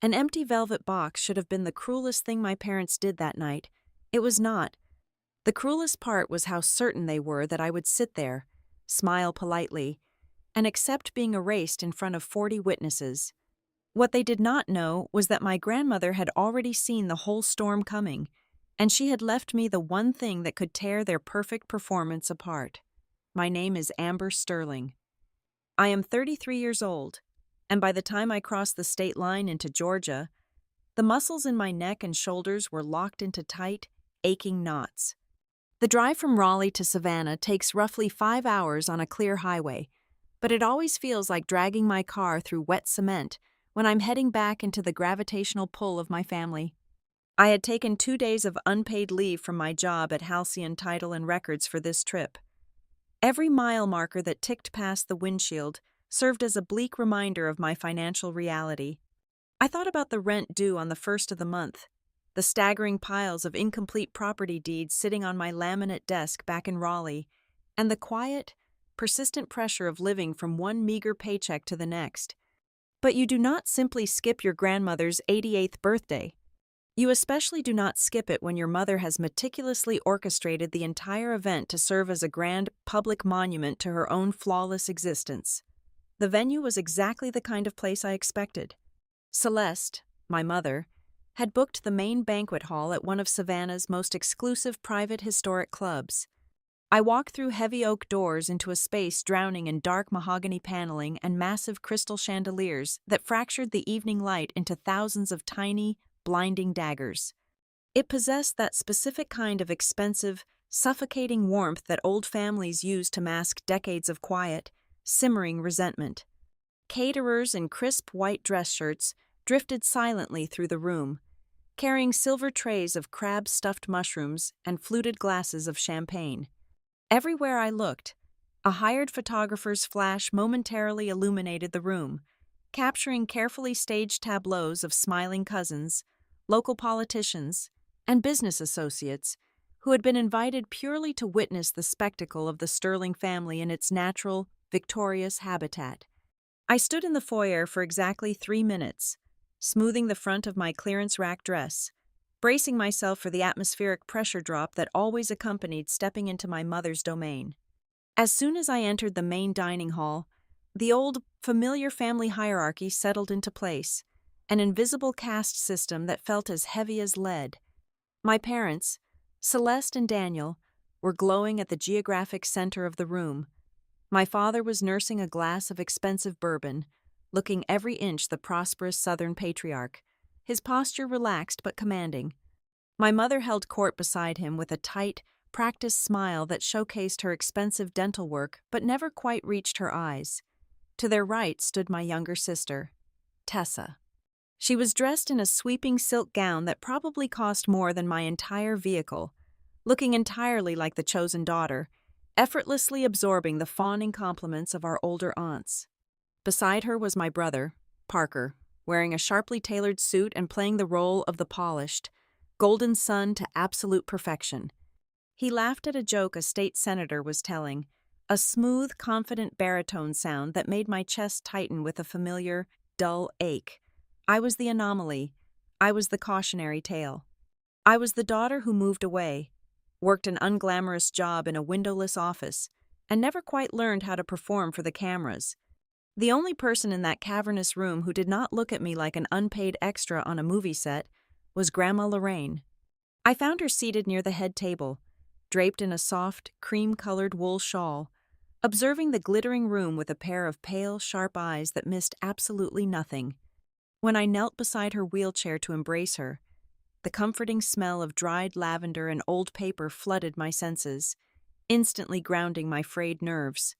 An empty velvet box should have been the cruelest thing my parents did that night. It was not. The cruelest part was how certain they were that I would sit there, smile politely, and accept being erased in front of 40 witnesses. What they did not know was that my grandmother had already seen the whole storm coming, and she had left me the one thing that could tear their perfect performance apart. My name is Amber Sterling. I am 33 years old, and by the time I crossed the state line into Georgia, the muscles in my neck and shoulders were locked into tight, aching knots. The drive from Raleigh to Savannah takes roughly 5 hours on a clear highway, but it always feels like dragging my car through wet cement when I'm heading back into the gravitational pull of my family. I had taken 2 days of unpaid leave from my job at Halcyon Title and Records for this trip. Every mile marker that ticked past the windshield served as a bleak reminder of my financial reality. I thought about the rent due on the first of the month, the staggering piles of incomplete property deeds sitting on my laminate desk back in Raleigh, and the quiet, persistent pressure of living from one meager paycheck to the next. But you do not simply skip your grandmother's 88th birthday. You especially do not skip it when your mother has meticulously orchestrated the entire event to serve as a grand public monument to her own flawless existence. The venue was exactly the kind of place I expected. Celeste, my mother, had booked the main banquet hall at one of Savannah's most exclusive private historic clubs. I walked through heavy oak doors into a space drowning in dark mahogany paneling and massive crystal chandeliers that fractured the evening light into thousands of tiny, blinding daggers. It possessed that specific kind of expensive, suffocating warmth that old families use to mask decades of quiet, simmering resentment. Caterers in crisp white dress shirts drifted silently through the room, carrying silver trays of crab-stuffed mushrooms and fluted glasses of champagne. Everywhere I looked, a hired photographer's flash momentarily illuminated the room, capturing carefully staged tableaus of smiling cousins, local politicians, and business associates who had been invited purely to witness the spectacle of the Sterling family in its natural, victorious habitat. I stood in the foyer for exactly 3 minutes, smoothing the front of my clearance rack dress, bracing myself for the atmospheric pressure drop that always accompanied stepping into my mother's domain. As soon as I entered the main dining hall, the old, familiar family hierarchy settled into place, an invisible caste system that felt as heavy as lead. My parents, Celeste and Daniel, were glowing at the geographic center of the room. My father was nursing a glass of expensive bourbon, looking every inch the prosperous Southern patriarch, his posture relaxed but commanding. My mother held court beside him with a tight, practiced smile that showcased her expensive dental work but never quite reached her eyes. To their right stood my younger sister, Tessa. She was dressed in a sweeping silk gown that probably cost more than my entire vehicle, looking entirely like the chosen daughter, effortlessly absorbing the fawning compliments of our older aunts. Beside her was my brother, Parker, wearing a sharply tailored suit and playing the role of the polished, golden son to absolute perfection. He laughed at a joke a state senator was telling, a smooth, confident baritone sound that made my chest tighten with a familiar, dull ache. I was the anomaly. I was the cautionary tale. I was the daughter who moved away, worked an unglamorous job in a windowless office, and never quite learned how to perform for the cameras. The only person in that cavernous room who did not look at me like an unpaid extra on a movie set was Grandma Lorraine. I found her seated near the head table, draped in a soft, cream-colored wool shawl, observing the glittering room with a pair of pale, sharp eyes that missed absolutely nothing. When I knelt beside her wheelchair to embrace her, the comforting smell of dried lavender and old paper flooded my senses, instantly grounding my frayed nerves.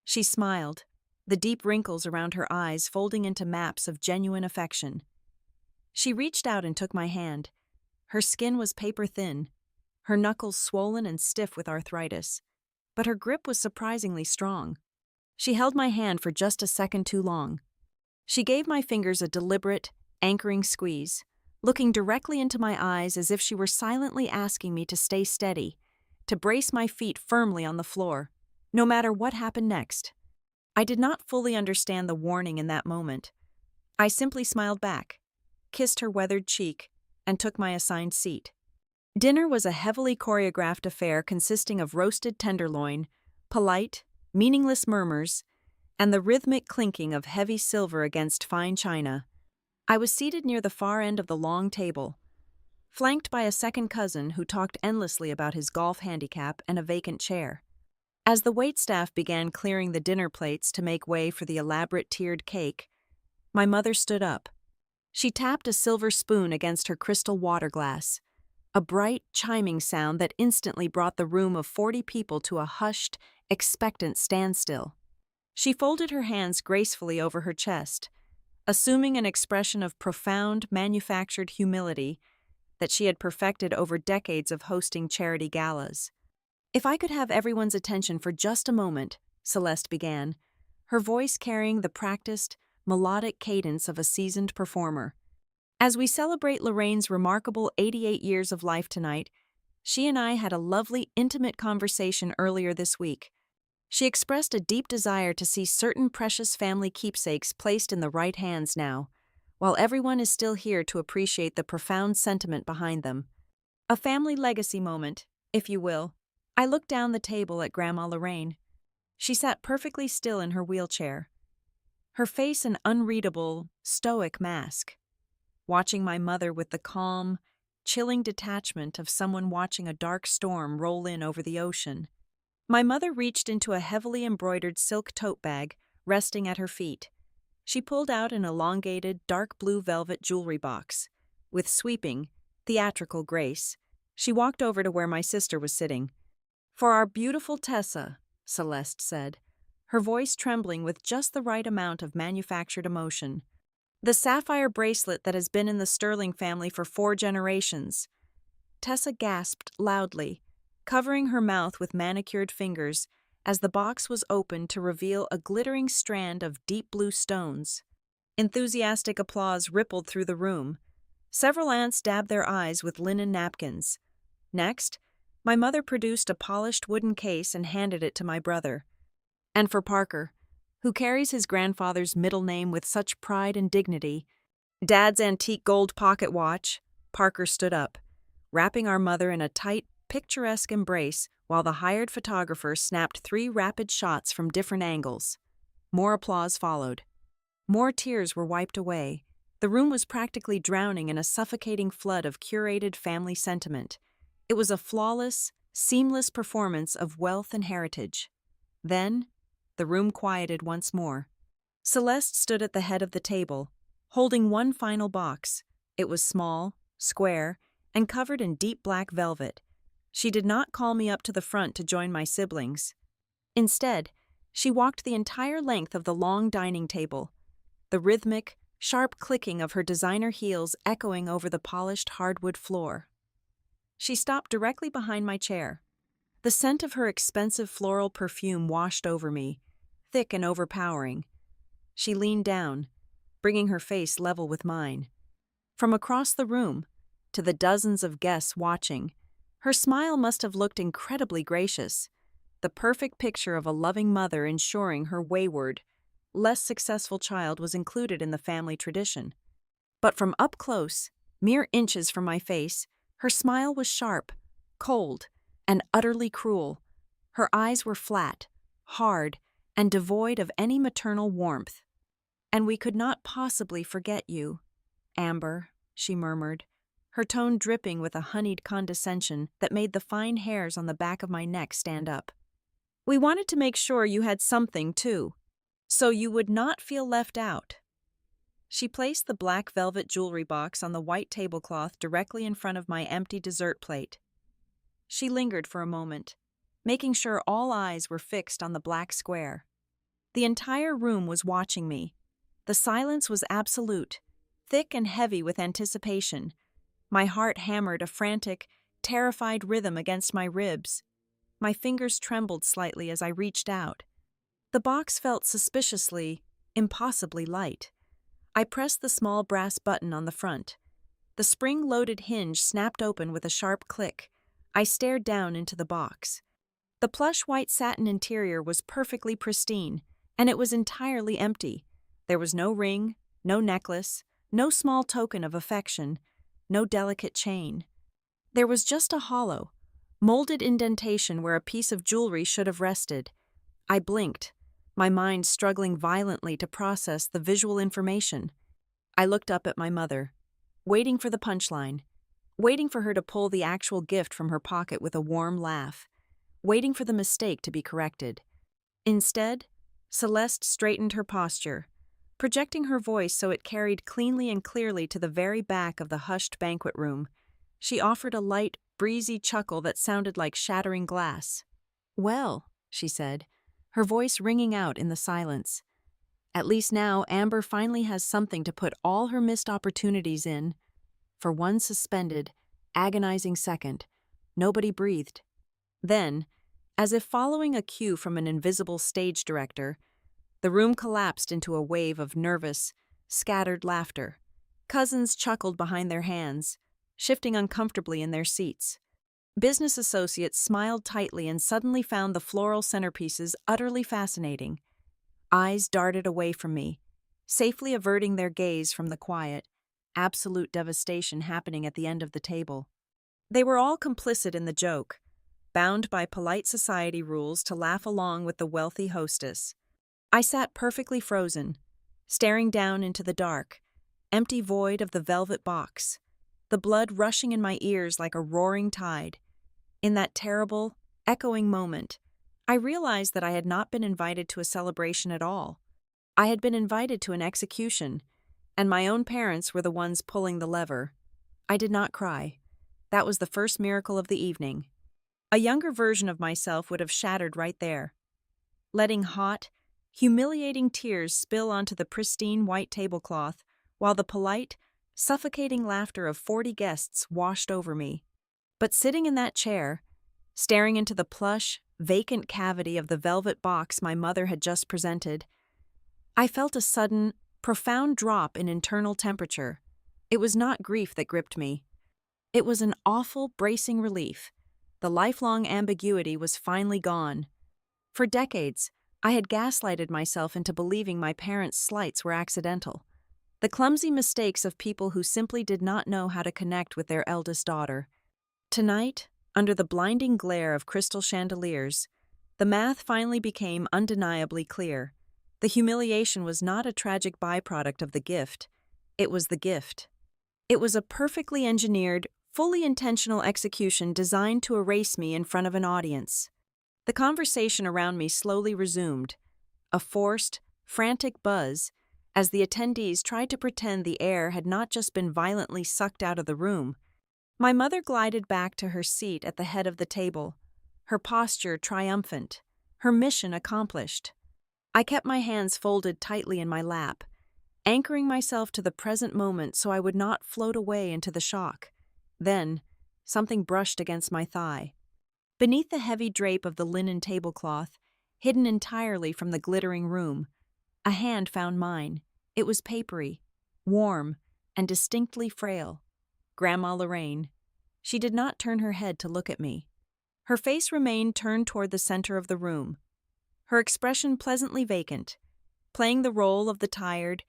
She smiled, the deep wrinkles around her eyes folding into maps of genuine affection. She reached out and took my hand. Her skin was paper-thin, her knuckles swollen and stiff with arthritis, but her grip was surprisingly strong. She held my hand for just a second too long. She gave my fingers a deliberate, anchoring squeeze, looking directly into my eyes as if she were silently asking me to stay steady, to brace my feet firmly on the floor, no matter what happened next. I did not fully understand the warning in that moment. I simply smiled back, kissed her weathered cheek, and took my assigned seat. Dinner was a heavily choreographed affair consisting of roasted tenderloin, polite, meaningless murmurs, and the rhythmic clinking of heavy silver against fine china. I was seated near the far end of the long table, flanked by a second cousin who talked endlessly about his golf handicap and a vacant chair. As the waitstaff began clearing the dinner plates to make way for the elaborate tiered cake, my mother stood up. She tapped a silver spoon against her crystal water glass, a bright, chiming sound that instantly brought the room of 40 people to a hushed, expectant standstill. She folded her hands gracefully over her chest, assuming an expression of profound, manufactured humility that she had perfected over decades of hosting charity galas. "If I could have everyone's attention for just a moment," Celeste began, her voice carrying the practiced, melodic cadence of a seasoned performer. "As we celebrate Lorraine's remarkable 88 years of life tonight, she and I had a lovely, intimate conversation earlier this week. She expressed a deep desire to see certain precious family keepsakes placed in the right hands now, while everyone is still here to appreciate the profound sentiment behind them. A family legacy moment, if you will." I looked down the table at Grandma Lorraine. She sat perfectly still in her wheelchair, her face an unreadable, stoic mask, watching my mother with the calm, chilling detachment of someone watching a dark storm roll in over the ocean. My mother reached into a heavily embroidered silk tote bag resting at her feet. She pulled out an elongated, dark blue velvet jewelry box. With sweeping, theatrical grace, she walked over to where my sister was sitting. "For our beautiful Tessa," Celeste said, her voice trembling with just the right amount of manufactured emotion. "The sapphire bracelet that has been in the Sterling family for 4 generations." Tessa gasped loudly, covering her mouth with manicured fingers as the box was opened to reveal a glittering strand of deep blue stones. Enthusiastic applause rippled through the room. Several aunts dabbed their eyes with linen napkins. Next, my mother produced a polished wooden case and handed it to my brother. "And for Parker, who carries his grandfather's middle name with such pride and dignity, Dad's antique gold pocket watch." Parker stood up, wrapping our mother in a tight, picturesque embrace while the hired photographer snapped 3 rapid shots from different angles. More applause followed. More tears were wiped away. The room was practically drowning in a suffocating flood of curated family sentiment. It was a flawless, seamless performance of wealth and heritage. Then, the room quieted once more. Celeste stood at the head of the table, holding one final box. It was small, square, and covered in deep black velvet. She did not call me up to the front to join my siblings. Instead, she walked the entire length of the long dining table, the rhythmic, sharp clicking of her designer heels echoing over the polished hardwood floor. She stopped directly behind my chair. The scent of her expensive floral perfume washed over me, thick and overpowering. She leaned down, bringing her face level with mine. From across the room, to the dozens of guests watching, her smile must have looked incredibly gracious, the perfect picture of a loving mother ensuring her wayward, less successful child was included in the family tradition. But from up close, mere inches from my face, her smile was sharp, cold, and utterly cruel. Her eyes were flat, hard, and devoid of any maternal warmth. "And we could not possibly forget you, Amber," she murmured, her tone dripping with a honeyed condescension that made the fine hairs on the back of my neck stand up. "We wanted to make sure you had something, too, so you would not feel left out." She placed the black velvet jewelry box on the white tablecloth directly in front of my empty dessert plate. She lingered for a moment, making sure all eyes were fixed on the black square. The entire room was watching me. The silence was absolute, thick and heavy with anticipation. My heart hammered a frantic, terrified rhythm against my ribs. My fingers trembled slightly as I reached out. The box felt suspiciously, impossibly light. I pressed the small brass button on the front. The spring-loaded hinge snapped open with a sharp click. I stared down into the box. The plush white satin interior was perfectly pristine, and it was entirely empty. There was no ring, no necklace, no small token of affection, no delicate chain. There was just a hollow, molded indentation where a piece of jewelry should have rested. I blinked, my mind struggling violently to process the visual information. I looked up at my mother, waiting for the punchline, waiting for her to pull the actual gift from her pocket with a warm laugh, waiting for the mistake to be corrected. Instead, Celeste straightened her posture, projecting her voice so it carried cleanly and clearly to the very back of the hushed banquet room. She offered a light, breezy chuckle that sounded like shattering glass. "Well," she said, her voice ringing out in the silence. "At least now Amber finally has something to put all her missed opportunities in." For one suspended, agonizing second, nobody breathed. Then, as if following a cue from an invisible stage director, the room collapsed into a wave of nervous, scattered laughter. Cousins chuckled behind their hands, shifting uncomfortably in their seats. Business associates smiled tightly and suddenly found the floral centerpieces utterly fascinating. Eyes darted away from me, safely averting their gaze from the quiet, absolute devastation happening at the end of the table. They were all complicit in the joke, bound by polite society rules to laugh along with the wealthy hostess. I sat perfectly frozen, staring down into the dark, empty void of the velvet box, the blood rushing in my ears like a roaring tide. In that terrible, echoing moment, I realized that I had not been invited to a celebration at all. I had been invited to an execution, and my own parents were the ones pulling the lever. I did not cry. That was the first miracle of the evening. A younger version of myself would have shattered right there, letting hot, humiliating tears spill onto the pristine white tablecloth, while the polite, suffocating laughter of 40 guests washed over me. But sitting in that chair, staring into the plush, vacant cavity of the velvet box my mother had just presented, I felt a sudden, profound drop in internal temperature. It was not grief that gripped me. It was an awful, bracing relief. The lifelong ambiguity was finally gone. For decades, I had gaslighted myself into believing my parents' slights were accidental, the clumsy mistakes of people who simply did not know how to connect with their eldest daughter. Tonight, under the blinding glare of crystal chandeliers, the math finally became undeniably clear. The humiliation was not a tragic byproduct of the gift. It was the gift. It was a perfectly engineered, fully intentional execution designed to erase me in front of an audience. The conversation around me slowly resumed, a forced, frantic buzz, as the attendees tried to pretend the air had not just been violently sucked out of the room. My mother glided back to her seat at the head of the table, her posture triumphant, her mission accomplished. I kept my hands folded tightly in my lap, anchoring myself to the present moment so I would not float away into the shock. Then, something brushed against my thigh. Beneath the heavy drape of the linen tablecloth, hidden entirely from the glittering room, a hand found mine. It was papery, warm, and distinctly frail. Grandma Lorraine. She did not turn her head to look at me. Her face remained turned toward the center of the room, her expression pleasantly vacant, playing the role of the tired,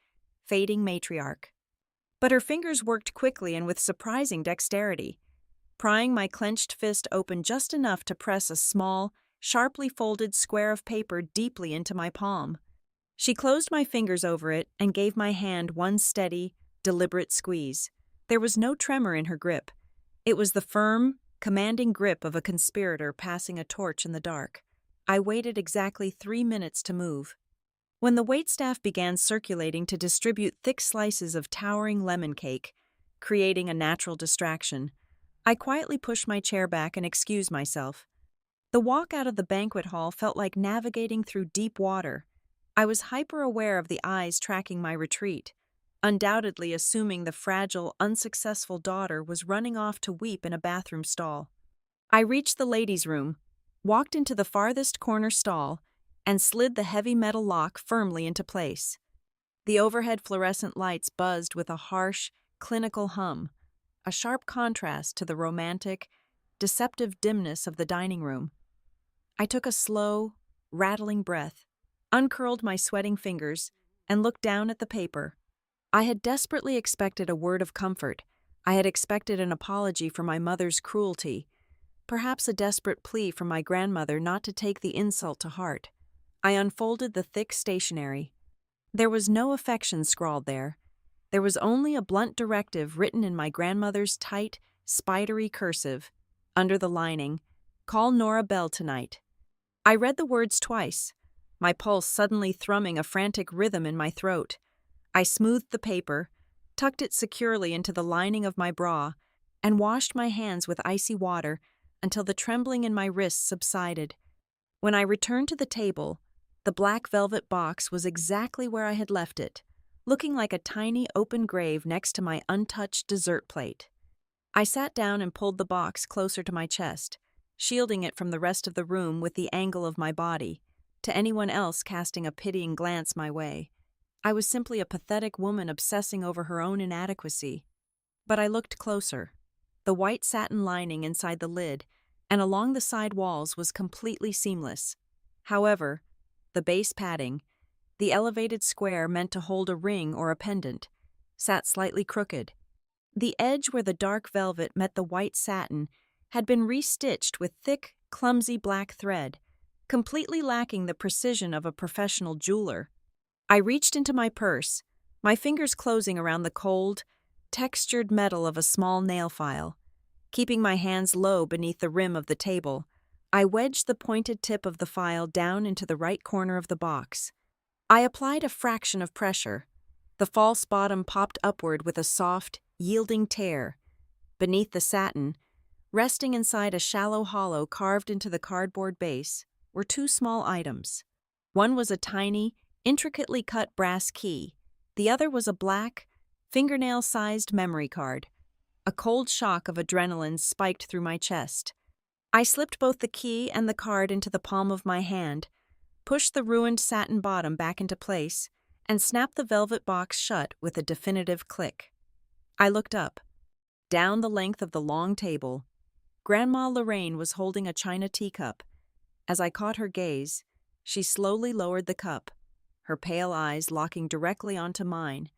fading matriarch. But her fingers worked quickly and with surprising dexterity, prying my clenched fist open just enough to press a small, sharply folded square of paper deeply into my palm. She closed my fingers over it and gave my hand one steady, deliberate squeeze. There was no tremor in her grip. It was the firm, commanding grip of a conspirator passing a torch in the dark. I waited exactly 3 minutes to move. When the waitstaff began circulating to distribute thick slices of towering lemon cake, creating a natural distraction, I quietly pushed my chair back and excused myself. The walk out of the banquet hall felt like navigating through deep water. I was hyper-aware of the eyes tracking my retreat, undoubtedly assuming the fragile, unsuccessful daughter was running off to weep in a bathroom stall. I reached the ladies' room, walked into the farthest corner stall, and slid the heavy metal lock firmly into place. The overhead fluorescent lights buzzed with a harsh, clinical hum, a sharp contrast to the romantic, deceptive dimness of the dining room. I took a slow, rattling breath, uncurled my sweating fingers, and looked down at the paper. I had desperately expected a word of comfort. I had expected an apology for my mother's cruelty, perhaps a desperate plea from my grandmother not to take the insult to heart. I unfolded the thick stationery. There was no affection scrawled there. There was only a blunt directive written in my grandmother's tight, spidery cursive. Under the lining, "Call Nora Bell tonight." I read the words twice, my pulse suddenly thrumming a frantic rhythm in my throat. I smoothed the paper, tucked it securely into the lining of my bra, and washed my hands with icy water until the trembling in my wrists subsided. When I returned to the table, the black velvet box was exactly where I had left it, looking like a tiny open grave next to my untouched dessert plate. I sat down and pulled the box closer to my chest, shielding it from the rest of the room with the angle of my body, to anyone else casting a pitying glance my way. I was simply a pathetic woman obsessing over her own inadequacy. But I looked closer. The white satin lining inside the lid and along the side walls was completely seamless. However, the base padding, the elevated square meant to hold a ring or a pendant, sat slightly crooked. The edge where the dark velvet met the white satin had been restitched with thick, clumsy black thread, completely lacking the precision of a professional jeweler. I reached into my purse, my fingers closing around the cold, textured metal of a small nail file. Keeping my hands low beneath the rim of the table, I wedged the pointed tip of the file down into the right corner of the box. I applied a fraction of pressure. The false bottom popped upward with a soft, yielding tear. Beneath the satin, resting inside a shallow hollow carved into the cardboard base, were two small items. One was a tiny, intricately cut brass key. The other was a black, fingernail-sized memory card. A cold shock of adrenaline spiked through my chest. I slipped both the key and the card into the palm of my hand, pushed the ruined satin bottom back into place, and snapped the velvet box shut with a definitive click. I looked up. Down the length of the long table, Grandma Lorraine was holding a china teacup. As I caught her gaze, she slowly lowered the cup, her pale eyes locking directly onto mine.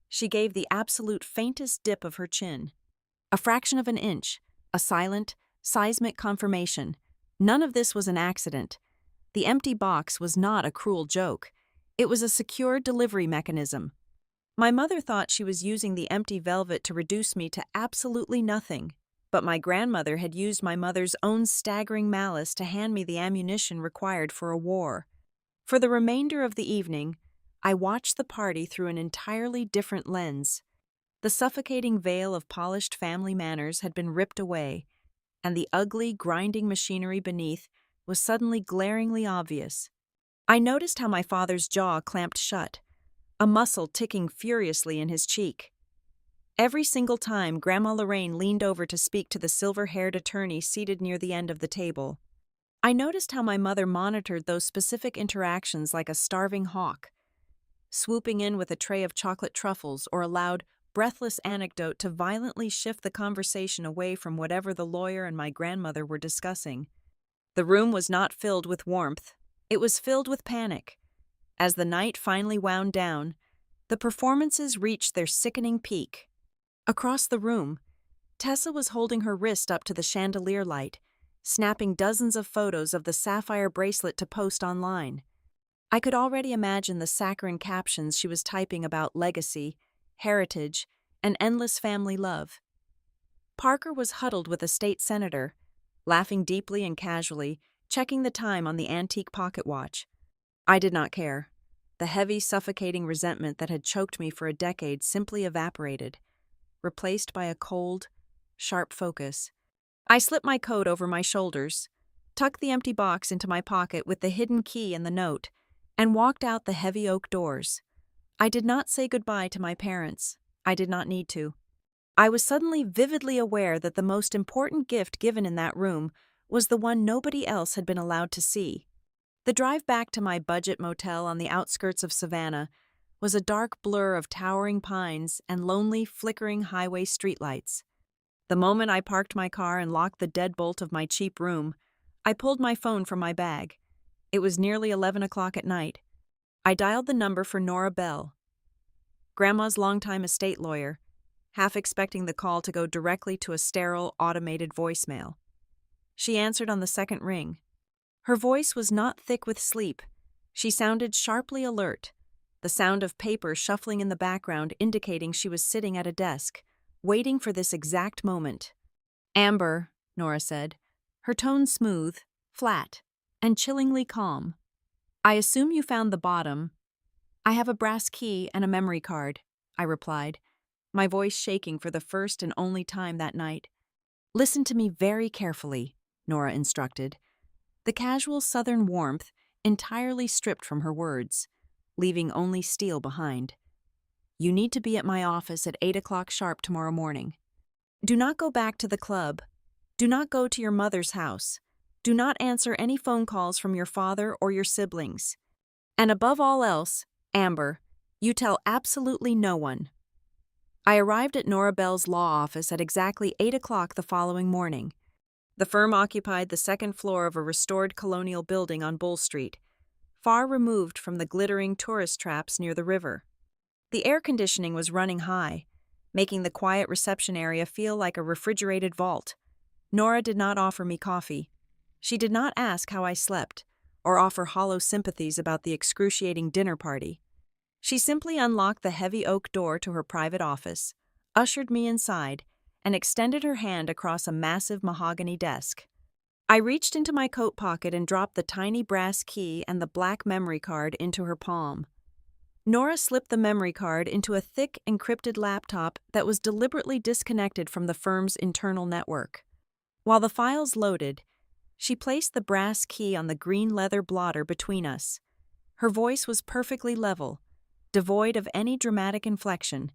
She gave the absolute faintest dip of her chin. A fraction of an inch, a silent, seismic confirmation. None of this was an accident. The empty box was not a cruel joke. It was a secure delivery mechanism. My mother thought she was using the empty velvet to reduce me to absolutely nothing, but my grandmother had used my mother's own staggering malice to hand me the ammunition required for a war. For the remainder of the evening, I watched the party through an entirely different lens. The suffocating veil of polished family manners had been ripped away, and the ugly, grinding machinery beneath was suddenly glaringly obvious. I noticed how my father's jaw clamped shut, a muscle ticking furiously in his cheek. Every single time Grandma Lorraine leaned over to speak to the silver-haired attorney seated near the end of the table, I noticed how my mother monitored those specific interactions like a starving hawk, swooping in with a tray of chocolate truffles or a loud, breathless anecdote to violently shift the conversation away from whatever the lawyer and my grandmother were discussing. The room was not filled with warmth. It was filled with panic. As the night finally wound down, the performances reached their sickening peak. Across the room, Tessa was holding her wrist up to the chandelier light, snapping dozens of photos of the sapphire bracelet to post online. I could already imagine the saccharine captions she was typing about legacy, heritage, and endless family love. Parker was huddled with a state senator, laughing deeply and casually, checking the time on the antique pocket watch. I did not care. The heavy, suffocating resentment that had choked me for a decade simply evaporated, replaced by a cold, sharp focus. I slipped my coat over my shoulders, tucked the empty box into my pocket with the hidden key and the note, and walked out the heavy oak doors. I did not say goodbye to my parents. I did not need to. I was suddenly vividly aware that the most important gift given in that room was the one nobody else had been allowed to see. The drive back to my budget motel on the outskirts of Savannah was a dark blur of towering pines and lonely, flickering highway streetlights. The moment I parked my car and locked the deadbolt of my cheap room, I pulled my phone from my bag. It was nearly 11 o'clock at night. I dialed the number for Nora Bell. Grandma's longtime estate lawyer, half expecting the call to go directly to a sterile, automated voicemail. She answered on the second ring. Her voice was not thick with sleep. She sounded sharply alert, the sound of paper shuffling in the background indicating she was sitting at a desk, waiting for this exact moment. "Amber," Nora said, her tone smooth, flat, and chillingly calm. "I assume you found the bottom." "I have a brass key and a memory card," I replied, my voice shaking for the first and only time that night. "Listen to me very carefully," Nora instructed, the casual southern warmth entirely stripped from her words, leaving only steel behind. "You need to be at my office at 8 o'clock sharp tomorrow morning. Do not go back to the club. Do not go to your mother's house. Do not answer any phone calls from your father or your siblings. And above all else, Amber, you tell absolutely no one." I arrived at Nora Bell's law office at exactly 8 o'clock the following morning. The firm occupied the second floor of a restored colonial building on Bull Street, far removed from the glittering tourist traps near the river. The air conditioning was running high, making the quiet reception area feel like a refrigerated vault. Nora did not offer me coffee. She did not ask how I slept, or offer hollow sympathies about the excruciating dinner party. She simply unlocked the heavy oak door to her private office, ushered me inside, and extended her hand across a massive mahogany desk. I reached into my coat pocket and dropped the tiny brass key and the black memory card into her palm. Nora slipped the memory card into a thick, encrypted laptop that was deliberately disconnected from the firm's internal network. While the files loaded, she placed the brass key on the green leather blotter between us. Her voice was perfectly level, devoid of any dramatic inflection,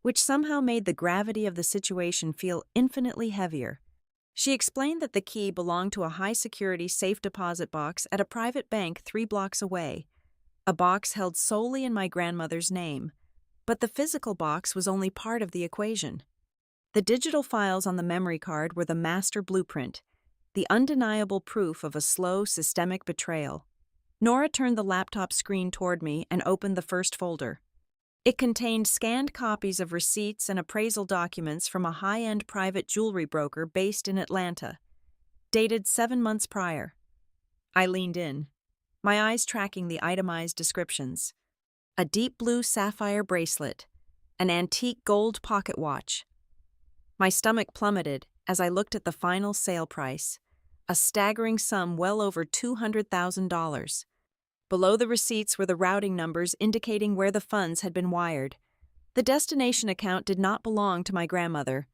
which somehow made the gravity of the situation feel infinitely heavier. She explained that the key belonged to a high-security safe deposit box at a private bank 3 blocks away, a box held solely in my grandmother's name, but the physical box was only part of the equation. The digital files on the memory card were the master blueprint, the undeniable proof of a slow, systemic betrayal. Nora turned the laptop screen toward me and opened the first folder. It contained scanned copies of receipts and appraisal documents from a high-end private jewelry broker based in Atlanta, dated 7 months prior. I leaned in, my eyes tracking the itemized descriptions. A deep blue sapphire bracelet, an antique gold pocket watch. My stomach plummeted as I looked at the final sale price, a staggering sum well over $200,000. Below the receipts were the routing numbers indicating where the funds had been wired. The destination account did not belong to my grandmother.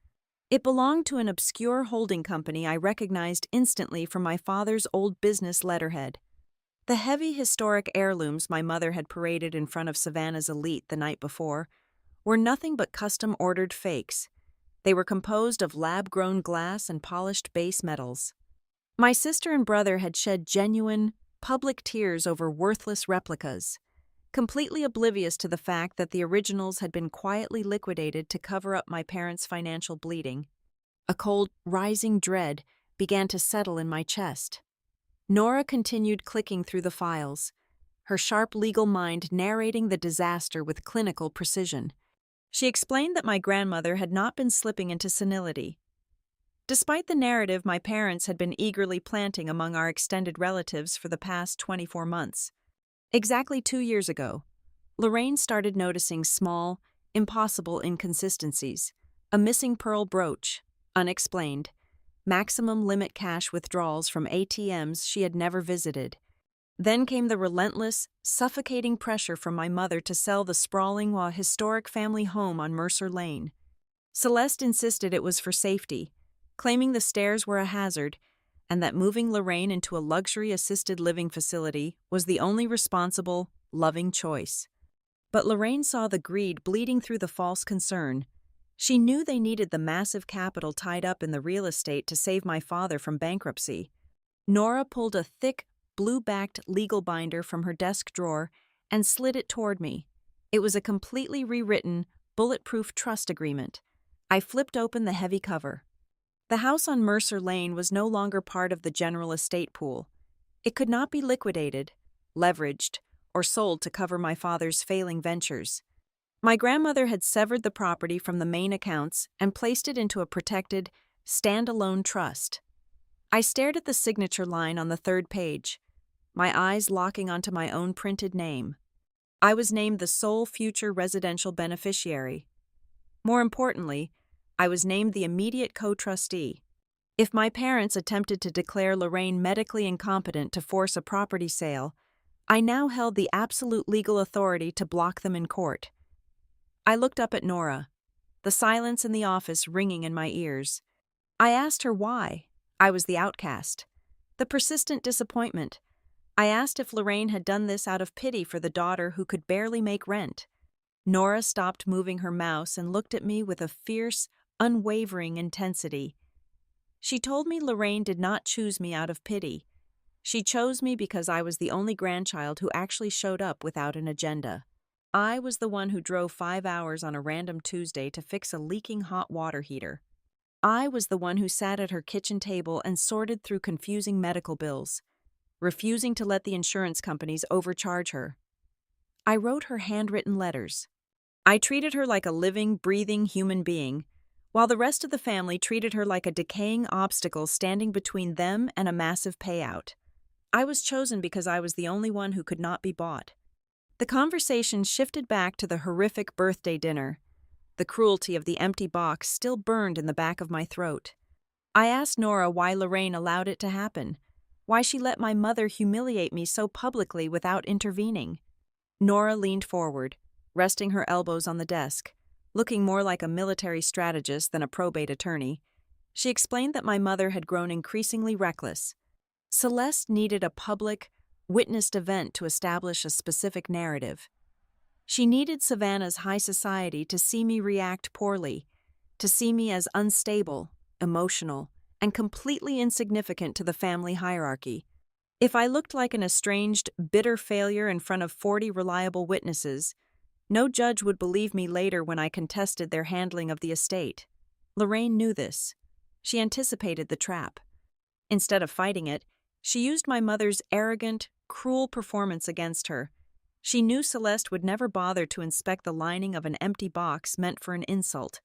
It belonged to an obscure holding company I recognized instantly from my father's old business letterhead. The heavy historic heirlooms my mother had paraded in front of Savannah's elite the night before were nothing but custom-ordered fakes. They were composed of lab-grown glass and polished base metals. My sister and brother had shed genuine, public tears over worthless replicas, completely oblivious to the fact that the originals had been quietly liquidated to cover up my parents' financial bleeding. A cold, rising dread began to settle in my chest. Nora continued clicking through the files, her sharp legal mind narrating the disaster with clinical precision. She explained that my grandmother had not been slipping into senility. Despite the narrative my parents had been eagerly planting among our extended relatives for the past 24 months. Exactly 2 years ago, Lorraine started noticing small, impossible inconsistencies. A missing pearl brooch, unexplained, maximum limit cash withdrawals from ATMs she had never visited. Then came the relentless, suffocating pressure from my mother to sell the sprawling while historic family home on Mercer Lane. Celeste insisted it was for safety, claiming the stairs were a hazard, and that moving Lorraine into a luxury assisted living facility was the only responsible, loving choice. But Lorraine saw the greed bleeding through the false concern. She knew they needed the massive capital tied up in the real estate to save my father from bankruptcy. Nora pulled a thick, blue-backed legal binder from her desk drawer and slid it toward me. It was a completely rewritten, bulletproof trust agreement. I flipped open the heavy cover. The house on Mercer Lane was no longer part of the general estate pool. It could not be liquidated, leveraged, or sold to cover my father's failing ventures. My grandmother had severed the property from the main accounts and placed it into a protected, standalone trust. I stared at the signature line on the third page, my eyes locking onto my own printed name. I was named the sole future residential beneficiary. More importantly, I was named the immediate co-trustee. If my parents attempted to declare Lorraine medically incompetent to force a property sale, I now held the absolute legal authority to block them in court. I looked up at Nora, the silence in the office ringing in my ears. I asked her why. I was the outcast. The persistent disappointment. I asked if Lorraine had done this out of pity for the daughter who could barely make rent. Nora stopped moving her mouse and looked at me with a fierce, unwavering intensity. She told me Lorraine did not choose me out of pity. She chose me because I was the only grandchild who actually showed up without an agenda. I was the one who drove 5 hours on a random Tuesday to fix a leaking hot water heater. I was the one who sat at her kitchen table and sorted through confusing medical bills, refusing to let the insurance companies overcharge her. I wrote her handwritten letters. I treated her like a living, breathing human being, while the rest of the family treated her like a decaying obstacle standing between them and a massive payout. I was chosen because I was the only one who could not be bought. The conversation shifted back to the horrific birthday dinner. The cruelty of the empty box still burned in the back of my throat. I asked Nora why Lorraine allowed it to happen, why she let my mother humiliate me so publicly without intervening. Nora leaned forward, resting her elbows on the desk, looking more like a military strategist than a probate attorney. She explained that my mother had grown increasingly reckless. Celeste needed a public, witnessed event to establish a specific narrative. She needed Savannah's high society to see me react poorly, to see me as unstable, emotional, and completely insignificant to the family hierarchy. If I looked like an estranged, bitter failure in front of 40 reliable witnesses, no judge would believe me later when I contested their handling of the estate. Lorraine knew this. She anticipated the trap. Instead of fighting it, she used my mother's arrogant, cruel performance against her. She knew Celeste would never bother to inspect the lining of an empty box meant for an insult.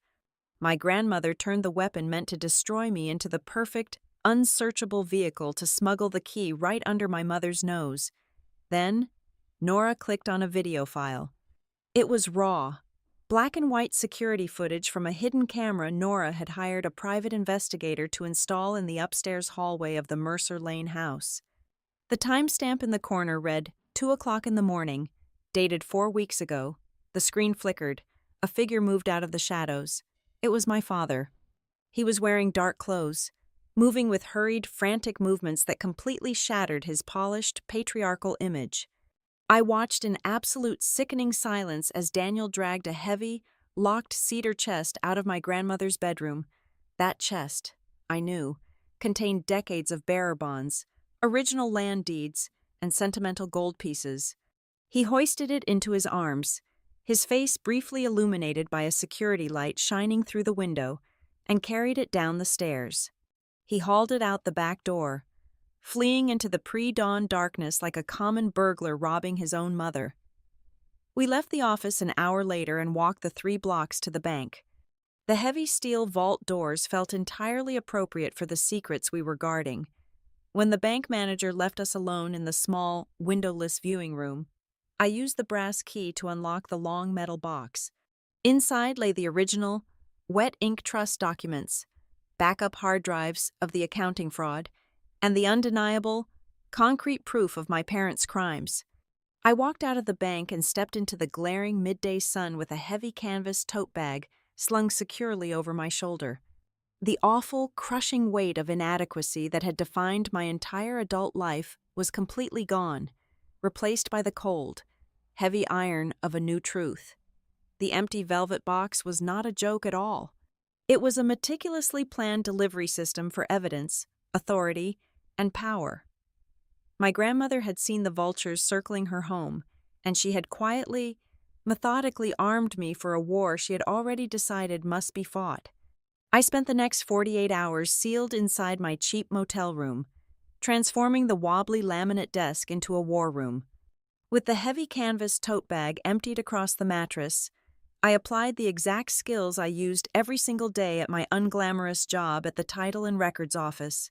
My grandmother turned the weapon meant to destroy me into the perfect, unsearchable vehicle to smuggle the key right under my mother's nose. Then, Nora clicked on a video file. It was raw, black and white security footage from a hidden camera Nora had hired a private investigator to install in the upstairs hallway of the Mercer Lane house. The timestamp in the corner read 2:00 in the morning, dated 4 weeks ago. The screen flickered. A figure moved out of the shadows. It was my father. He was wearing dark clothes, moving with hurried, frantic movements that completely shattered his polished, patriarchal image. I watched in absolute sickening silence as Daniel dragged a heavy, locked cedar chest out of my grandmother's bedroom. That chest, I knew, contained decades of bearer bonds, original land deeds, and sentimental gold pieces. He hoisted it into his arms, his face briefly illuminated by a security light shining through the window, and carried it down the stairs. He hauled it out the back door, fleeing into the pre-dawn darkness like a common burglar robbing his own mother. We left the office an hour later and walked the 3 blocks to the bank. The heavy steel vault doors felt entirely appropriate for the secrets we were guarding. When the bank manager left us alone in the small, windowless viewing room, I used the brass key to unlock the long metal box. Inside lay the original, wet ink trust documents, backup hard drives of the accounting fraud, and the undeniable, concrete proof of my parents' crimes. I walked out of the bank and stepped into the glaring midday sun with a heavy canvas tote bag slung securely over my shoulder. The awful, crushing weight of inadequacy that had defined my entire adult life was completely gone, replaced by the cold, heavy iron of a new truth. The empty velvet box was not a joke at all. It was a meticulously planned delivery system for evidence, authority, and power. My grandmother had seen the vultures circling her home, and she had quietly, methodically armed me for a war she had already decided must be fought. I spent the next 48 hours sealed inside my cheap motel room, transforming the wobbly laminate desk into a war room. With the heavy canvas tote bag emptied across the mattress, I applied the exact skills I used every single day at my unglamorous job at the Title and Records Office.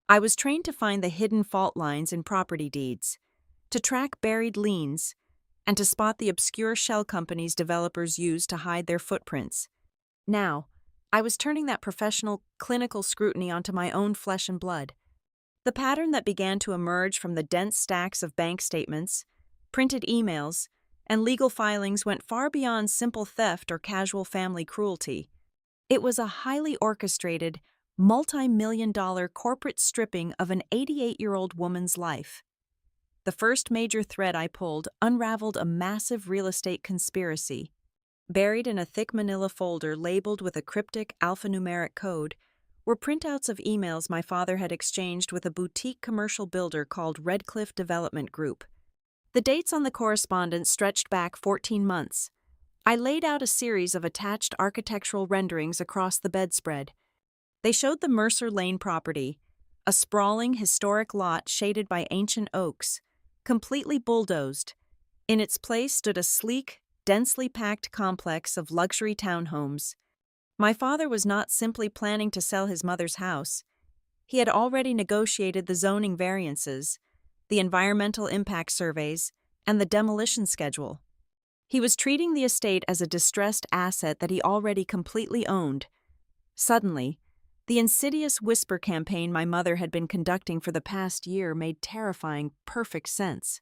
I was trained to find the hidden fault lines in property deeds, to track buried liens, and to spot the obscure shell companies developers use to hide their footprints. Now, I was turning that professional, clinical scrutiny onto my own flesh and blood. The pattern that began to emerge from the dense stacks of bank statements, printed emails, and legal filings went far beyond simple theft or casual family cruelty. It was a highly orchestrated, multi-million-dollar corporate stripping of an 88-year-old woman's life. The first major thread I pulled unraveled a massive real estate conspiracy. Buried in a thick manila folder labeled with a cryptic alphanumeric code were printouts of emails my father had exchanged with a boutique commercial builder called Redcliffe Development Group. The dates on the correspondence stretched back 14 months. I laid out a series of attached architectural renderings across the bedspread. They showed the Mercer Lane property, a sprawling historic lot shaded by ancient oaks, completely bulldozed. In its place stood a sleek, densely packed complex of luxury townhomes. My father was not simply planning to sell his mother's house. He had already negotiated the zoning variances, the environmental impact surveys, and the demolition schedule. He was treating the estate as a distressed asset that he already completely owned. Suddenly, the insidious whisper campaign my mother had been conducting for the past year made terrifying, perfect sense.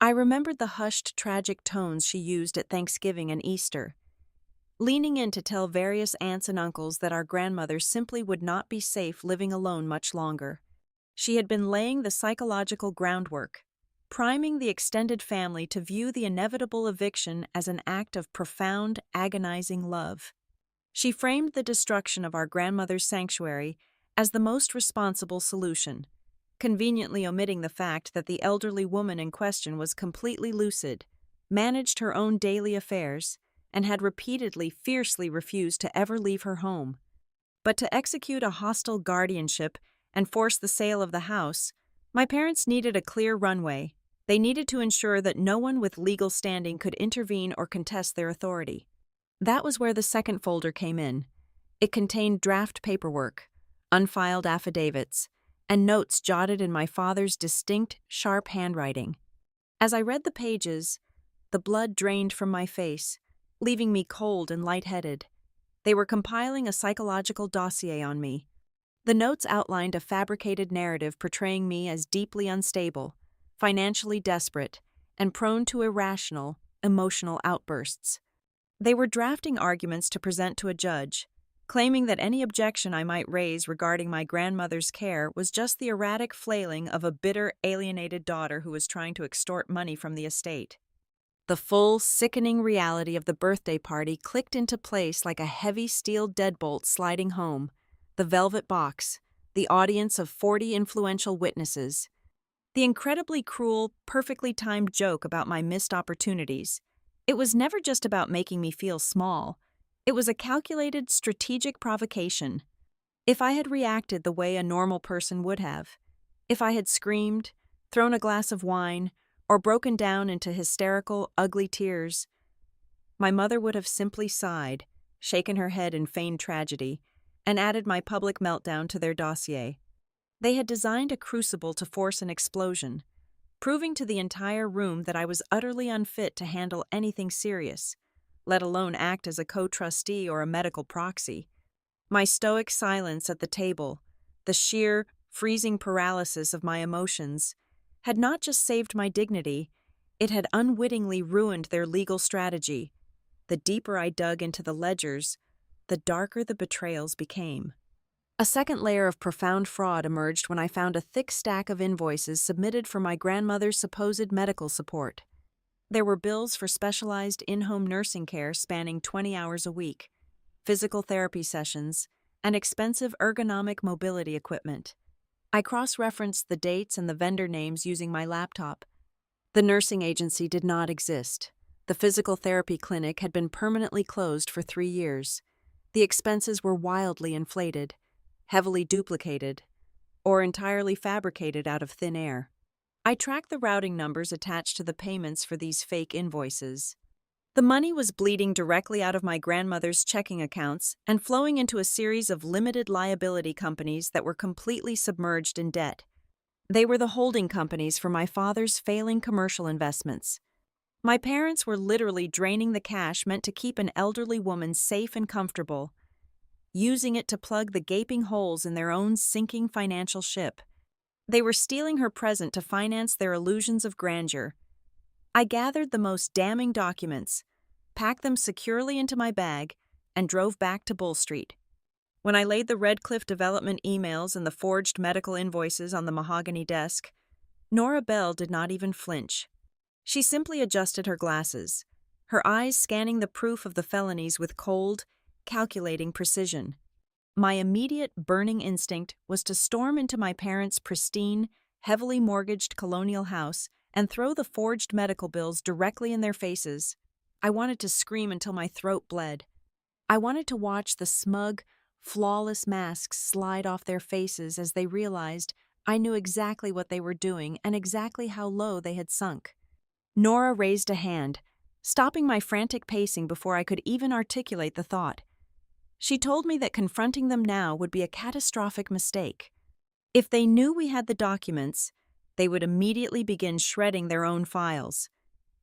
I remembered the hushed, tragic tones she used at Thanksgiving and Easter, leaning in to tell various aunts and uncles that our grandmother simply would not be safe living alone much longer. She had been laying the psychological groundwork, priming the extended family to view the inevitable eviction as an act of profound, agonizing love. She framed the destruction of our grandmother's sanctuary as the most responsible solution, conveniently omitting the fact that the elderly woman in question was completely lucid, managed her own daily affairs, and had repeatedly fiercely refused to ever leave her home. But to execute a hostile guardianship and force the sale of the house, my parents needed a clear runway. They needed to ensure that no one with legal standing could intervene or contest their authority. That was where the second folder came in. It contained draft paperwork, unfiled affidavits, and notes jotted in my father's distinct, sharp handwriting. As I read the pages, the blood drained from my face, leaving me cold and lightheaded. They were compiling a psychological dossier on me. The notes outlined a fabricated narrative portraying me as deeply unstable, financially desperate, and prone to irrational, emotional outbursts. They were drafting arguments to present to a judge, claiming that any objection I might raise regarding my grandmother's care was just the erratic flailing of a bitter, alienated daughter who was trying to extort money from the estate. The full, sickening reality of the birthday party clicked into place like a heavy steel deadbolt sliding home. The velvet box, the audience of 40 influential witnesses, the incredibly cruel, perfectly timed joke about my missed opportunities. It was never just about making me feel small. It was a calculated, strategic provocation. If I had reacted the way a normal person would have, if I had screamed, thrown a glass of wine, or broken down into hysterical, ugly tears, my mother would have simply sighed, shaken her head in feigned tragedy, and added my public meltdown to their dossier. They had designed a crucible to force an explosion, proving to the entire room that I was utterly unfit to handle anything serious, let alone act as a co-trustee or a medical proxy. My stoic silence at the table, the sheer, freezing paralysis of my emotions, had not just saved my dignity, it had unwittingly ruined their legal strategy. The deeper I dug into the ledgers, the darker the betrayals became. A second layer of profound fraud emerged when I found a thick stack of invoices submitted for my grandmother's supposed medical support. There were bills for specialized in-home nursing care spanning 20 hours a week, physical therapy sessions, and expensive ergonomic mobility equipment. I cross-referenced the dates and the vendor names using my laptop. The nursing agency did not exist. The physical therapy clinic had been permanently closed for 3 years. The expenses were wildly inflated, heavily duplicated, or entirely fabricated out of thin air. I tracked the routing numbers attached to the payments for these fake invoices. The money was bleeding directly out of my grandmother's checking accounts and flowing into a series of limited liability companies that were completely submerged in debt. They were the holding companies for my father's failing commercial investments. My parents were literally draining the cash meant to keep an elderly woman safe and comfortable, using it to plug the gaping holes in their own sinking financial ship. They were stealing her present to finance their illusions of grandeur. I gathered the most damning documents, packed them securely into my bag, and drove back to Bull Street. When I laid the Redcliffe Development emails and the forged medical invoices on the mahogany desk, Nora Bell did not even flinch. She simply adjusted her glasses, her eyes scanning the proof of the felonies with cold, calculating precision. My immediate burning instinct was to storm into my parents' pristine, heavily mortgaged colonial house and throw the forged medical bills directly in their faces. I wanted to scream until my throat bled. I wanted to watch the smug, flawless masks slide off their faces as they realized I knew exactly what they were doing and exactly how low they had sunk. Nora raised a hand, stopping my frantic pacing before I could even articulate the thought. She told me that confronting them now would be a catastrophic mistake. If they knew we had the documents, they would immediately begin shredding their own files,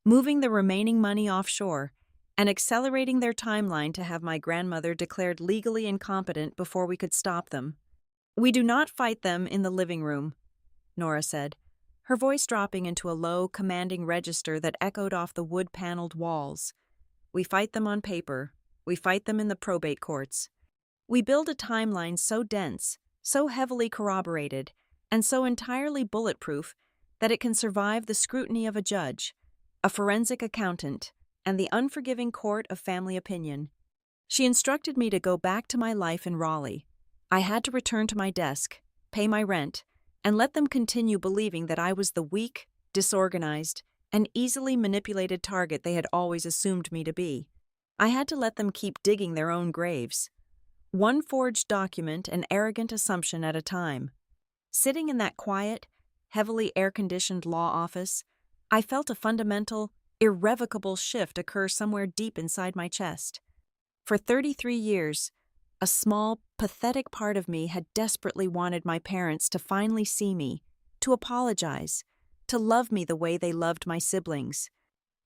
moving the remaining money offshore, and accelerating their timeline to have my grandmother declared legally incompetent before we could stop them. "We do not fight them in the living room," Nora said, her voice dropping into a low, commanding register that echoed off the wood-paneled walls. "We fight them on paper. We fight them in the probate courts. We build a timeline so dense, so heavily corroborated, and so entirely bulletproof that it can survive the scrutiny of a judge, a forensic accountant, and the unforgiving court of family opinion." She instructed me to go back to my life in Raleigh. I had to return to my desk, pay my rent, and let them continue believing that I was the weak, disorganized, and easily manipulated target they had always assumed me to be. I had to let them keep digging their own graves, one forged document and arrogant assumption at a time. Sitting in that quiet, heavily air-conditioned law office, I felt a fundamental, irrevocable shift occur somewhere deep inside my chest. For 33 years, a small, pathetic part of me had desperately wanted my parents to finally see me, to apologize, to love me the way they loved my siblings.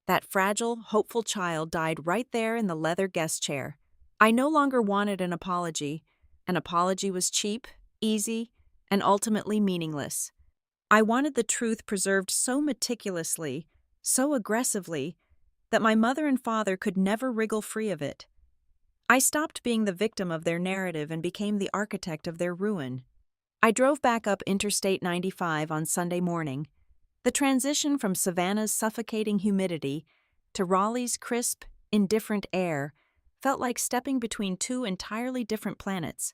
That fragile, hopeful child died right there in the leather guest chair. I no longer wanted an apology. An apology was cheap, easy, and ultimately meaningless. I wanted the truth preserved so meticulously, so aggressively, that my mother and father could never wriggle free of it. I stopped being the victim of their narrative and became the architect of their ruin. I drove back up Interstate 95 on Sunday morning. The transition from Savannah's suffocating humidity to Raleigh's crisp, indifferent air felt like stepping between two entirely different planets.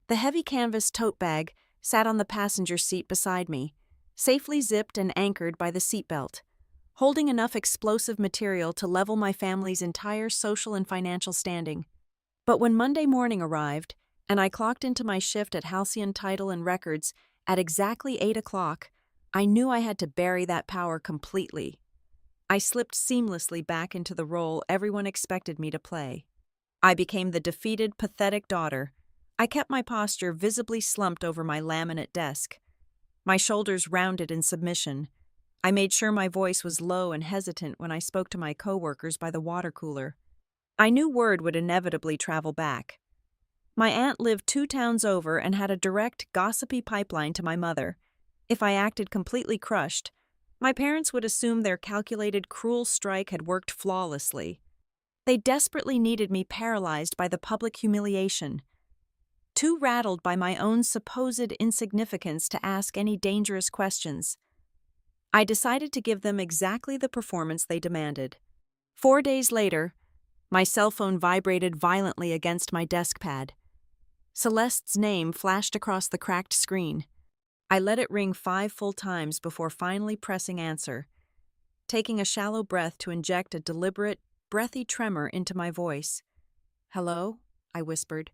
The heavy canvas tote bag sat on the passenger seat beside me, safely zipped and anchored by the seatbelt, holding enough explosive material to level my family's entire social and financial standing. But when Monday morning arrived, and I clocked into my shift at Halcyon Title and Records at exactly 8 o'clock, I knew I had to bury that power completely. I slipped seamlessly back into the role everyone expected me to play. I became the defeated, pathetic daughter. I kept my posture visibly slumped over my laminate desk, my shoulders rounded in submission. I made sure my voice was low and hesitant when I spoke to my coworkers by the water cooler. I knew word would inevitably travel back. My aunt lived 2 towns over and had a direct, gossipy pipeline to my mother. If I acted completely crushed, my parents would assume their calculated, cruel strike had worked flawlessly. They desperately needed me paralyzed by the public humiliation, too rattled by my own supposed insignificance to ask any dangerous questions. I decided to give them exactly the performance they demanded. 4 days later, my cell phone vibrated violently against my desk pad. Celeste's name flashed across the cracked screen. I let it ring 5 full times before finally pressing answer, taking a shallow breath to inject a deliberate, breathy tremor into my voice. "Hello?" I whispered.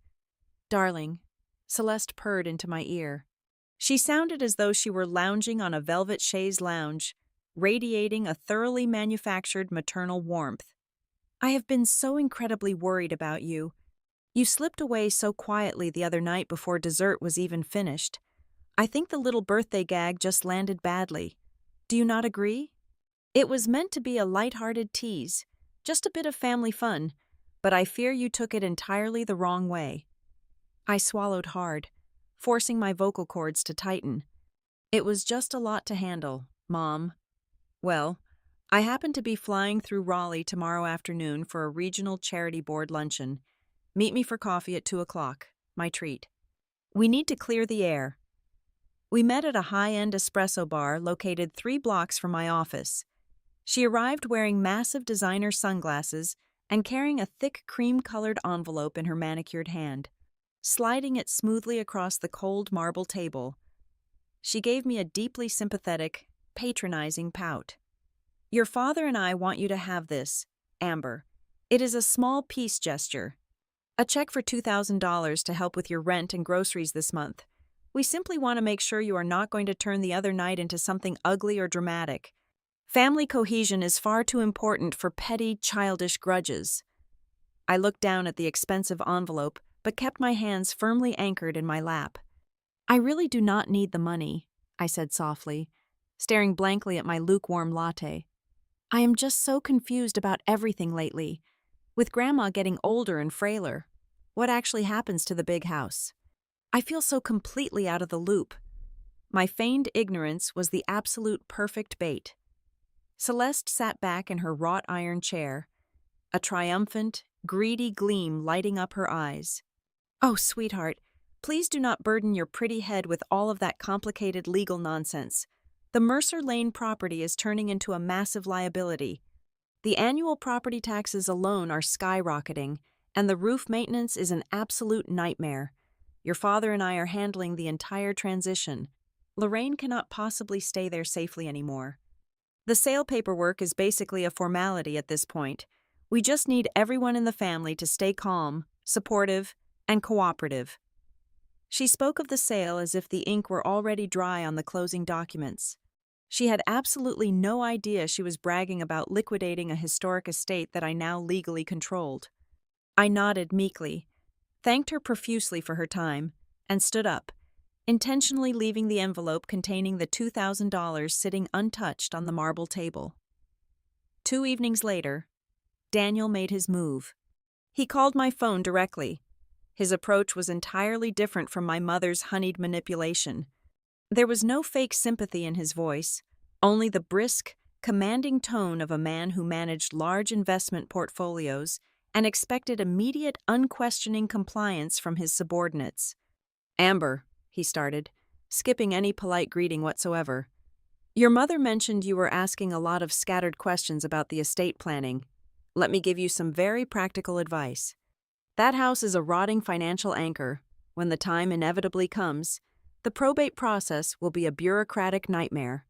"Darling," Celeste purred into my ear. She sounded as though she were lounging on a velvet chaise lounge, radiating a thoroughly manufactured maternal warmth. I have been so incredibly worried about you. You slipped away so quietly the other night before dessert was even finished. I think the little birthday gag just landed badly. Do you not agree? It was meant to be a light-hearted tease, just a bit of family fun, but I fear you took it entirely the wrong way. I swallowed hard, forcing my vocal cords to tighten. It was just a lot to handle, Mom. Well, I happen to be flying through Raleigh tomorrow afternoon for a regional charity board luncheon. Meet me for coffee at 2 o'clock, my treat. We need to clear the air. We met at a high-end espresso bar located 3 blocks from my office. She arrived wearing massive designer sunglasses and carrying a thick cream-colored envelope in her manicured hand, sliding it smoothly across the cold marble table. She gave me a deeply sympathetic, patronizing pout. Your father and I want you to have this, Amber. It is a small peace gesture. A check for $2,000 to help with your rent and groceries this month. We simply want to make sure you are not going to turn the other night into something ugly or dramatic. Family cohesion is far too important for petty, childish grudges. I looked down at the expensive envelope, but kept my hands firmly anchored in my lap. I really do not need the money, I said softly, staring blankly at my lukewarm latte. I am just so confused about everything lately. With Grandma getting older and frailer, what actually happens to the big house? I feel so completely out of the loop. My feigned ignorance was the absolute perfect bait. Celeste sat back in her wrought iron chair, a triumphant, greedy gleam lighting up her eyes. Oh, sweetheart, please do not burden your pretty head with all of that complicated legal nonsense. The Mercer Lane property is turning into a massive liability. The annual property taxes alone are skyrocketing, and the roof maintenance is an absolute nightmare. Your father and I are handling the entire transition. Lorraine cannot possibly stay there safely anymore. The sale paperwork is basically a formality at this point. We just need everyone in the family to stay calm, supportive, and cooperative. She spoke of the sale as if the ink were already dry on the closing documents. She had absolutely no idea she was bragging about liquidating a historic estate that I now legally controlled. I nodded meekly, thanked her profusely for her time, and stood up, intentionally leaving the envelope containing the $2,000 sitting untouched on the marble table. 2 evenings later, Daniel made his move. He called my phone directly. His approach was entirely different from my mother's honeyed manipulation. There was no fake sympathy in his voice, only the brisk, commanding tone of a man who managed large investment portfolios and expected immediate, unquestioning compliance from his subordinates. Amber, he started, skipping any polite greeting whatsoever. Your mother mentioned you were asking a lot of scattered questions about the estate planning. Let me give you some very practical advice. That house is a rotting financial anchor. When the time inevitably comes, the probate process will be a bureaucratic nightmare.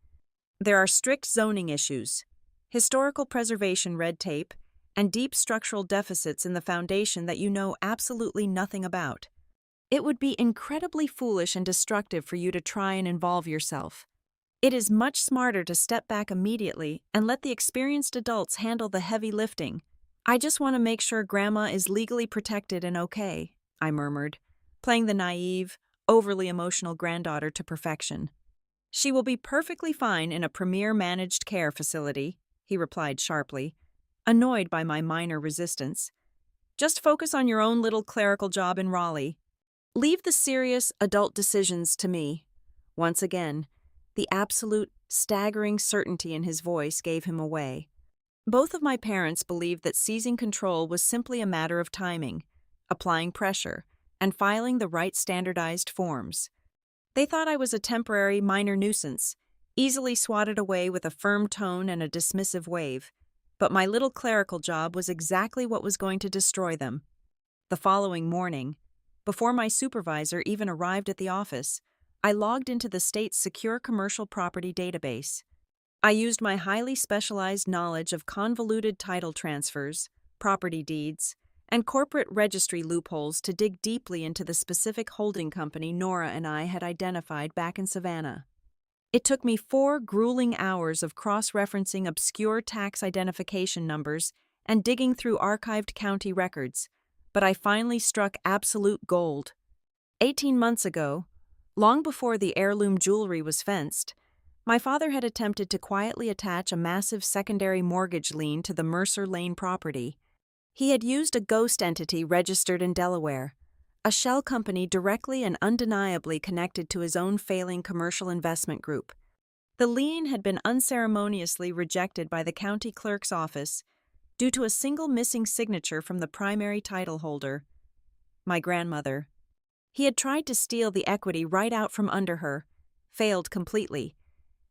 There are strict zoning issues, historical preservation red tape, and deep structural deficits in the foundation that you know absolutely nothing about. It would be incredibly foolish and destructive for you to try and involve yourself. It is much smarter to step back immediately and let the experienced adults handle the heavy lifting. I just want to make sure Grandma is legally protected and okay, I murmured, playing the naive, overly emotional granddaughter to perfection. She will be perfectly fine in a premier managed care facility, he replied sharply, annoyed by my minor resistance. Just focus on your own little clerical job in Raleigh. Leave the serious adult decisions to me. Once again, the absolute, staggering certainty in his voice gave him away. Both of my parents believed that seizing control was simply a matter of timing, applying pressure, and filing the right standardized forms. They thought I was a temporary minor nuisance, easily swatted away with a firm tone and a dismissive wave, but my little clerical job was exactly what was going to destroy them. The following morning, before my supervisor even arrived at the office, I logged into the state's secure commercial property database. I used my highly specialized knowledge of convoluted title transfers, property deeds, and corporate registry loopholes to dig deeply into the specific holding company Nora and I had identified back in Savannah. It took me 4 grueling hours of cross-referencing obscure tax identification numbers and digging through archived county records, but I finally struck absolute gold. 18 months ago, long before the heirloom jewelry was fenced, my father had attempted to quietly attach a massive secondary mortgage lien to the Mercer Lane property. He had used a ghost entity registered in Delaware, a shell company directly and undeniably connected to his own failing commercial investment group. The lien had been unceremoniously rejected by the county clerk's office due to a single missing signature from the primary title holder, my grandmother. He had tried to steal the equity right out from under her, failed completely,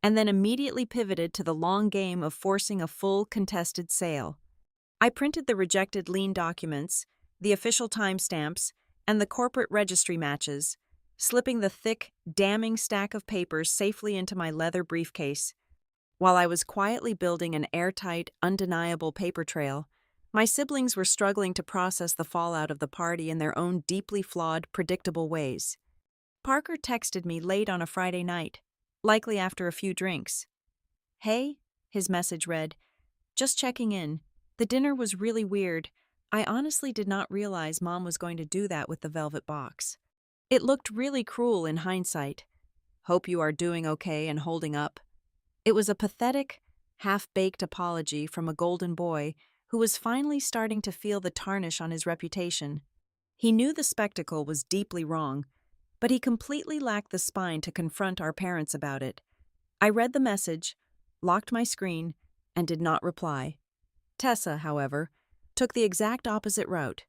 and then immediately pivoted to the long game of forcing a full contested sale. I printed the rejected lien documents, the official timestamps, and the corporate registry matches, slipping the thick, damning stack of papers safely into my leather briefcase. While I was quietly building an airtight, undeniable paper trail, my siblings were struggling to process the fallout of the party in their own deeply flawed, predictable ways. Parker texted me late on a Friday night, likely after a few drinks. "Hey," his message read, "just checking in. The dinner was really weird. I honestly did not realize Mom was going to do that with the velvet box. It looked really cruel in hindsight. Hope you are doing okay and holding up." It was a pathetic, half-baked apology from a golden boy who was finally starting to feel the tarnish on his reputation. He knew the spectacle was deeply wrong, but he completely lacked the spine to confront our parents about it. I read the message, locked my screen, and did not reply. Tessa, however, took the exact opposite route.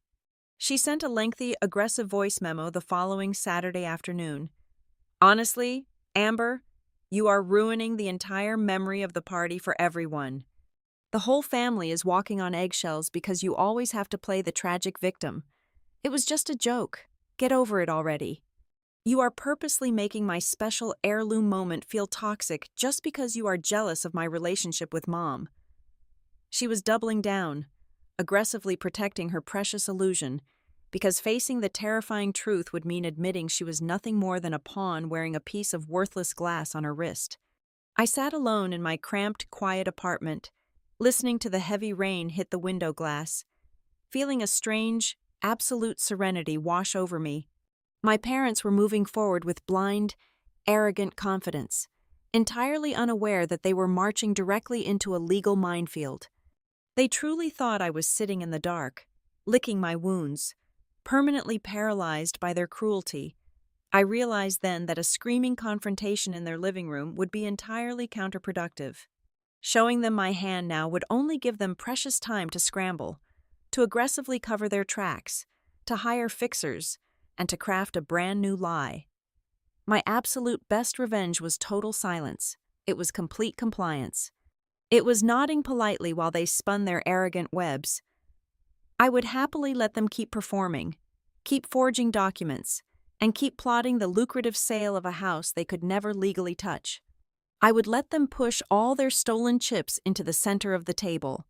She sent a lengthy, aggressive voice memo the following Saturday afternoon. "Honestly, Amber, you are ruining the entire memory of the party for everyone. The whole family is walking on eggshells because you always have to play the tragic victim. It was just a joke. Get over it already. You are purposely making my special heirloom moment feel toxic just because you are jealous of my relationship with Mom." She was doubling down, aggressively protecting her precious illusion, because facing the terrifying truth would mean admitting she was nothing more than a pawn wearing a piece of worthless glass on her wrist. I sat alone in my cramped, quiet apartment, listening to the heavy rain hit the window glass, feeling a strange, absolute serenity wash over me. My parents were moving forward with blind, arrogant confidence, entirely unaware that they were marching directly into a legal minefield. They truly thought I was sitting in the dark, licking my wounds, permanently paralyzed by their cruelty. I realized then that a screaming confrontation in their living room would be entirely counterproductive. Showing them my hand now would only give them precious time to scramble, to aggressively cover their tracks, to hire fixers, and to craft a brand new lie. My absolute best revenge was total silence. It was complete compliance. It was nodding politely while they spun their arrogant webs. I would happily let them keep performing, keep forging documents, and keep plotting the lucrative sale of a house they could never legally touch. I would let them push all their stolen chips into the center of the table.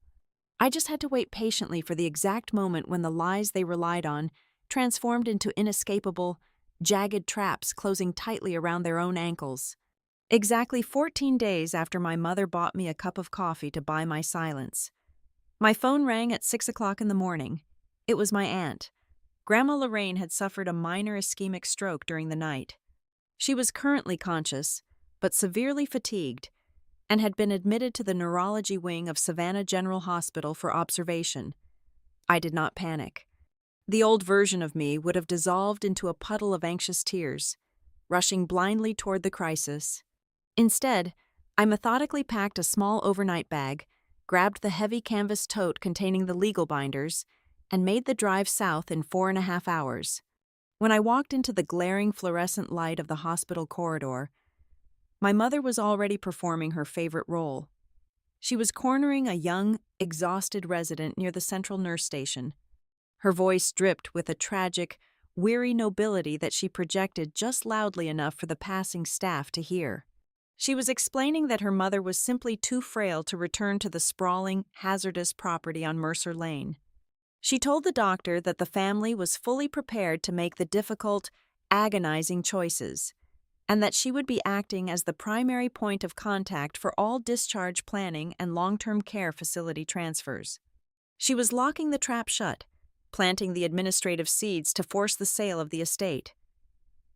I just had to wait patiently for the exact moment when the lies they relied on transformed into inescapable, jagged traps closing tightly around their own ankles. Exactly 14 days after my mother bought me a cup of coffee to buy my silence. My phone rang at 6 o'clock in the morning. It was my aunt. Grandma Lorraine had suffered a minor ischemic stroke during the night. She was currently conscious, but severely fatigued, and had been admitted to the neurology wing of Savannah General Hospital for observation. I did not panic. The old version of me would have dissolved into a puddle of anxious tears, rushing blindly toward the crisis. Instead, I methodically packed a small overnight bag, grabbed the heavy canvas tote containing the legal binders, and made the drive south in 4.5 hours. When I walked into the glaring fluorescent light of the hospital corridor, my mother was already performing her favorite role. She was cornering a young, exhausted resident near the central nurse station. Her voice dripped with a tragic, weary nobility that she projected just loudly enough for the passing staff to hear. She was explaining that her mother was simply too frail to return to the sprawling, hazardous property on Mercer Lane. She told the doctor that the family was fully prepared to make the difficult, agonizing choices, and that she would be acting as the primary point of contact for all discharge planning and long-term care facility transfers. She was locking the trap shut, planting the administrative seeds to force the sale of the estate.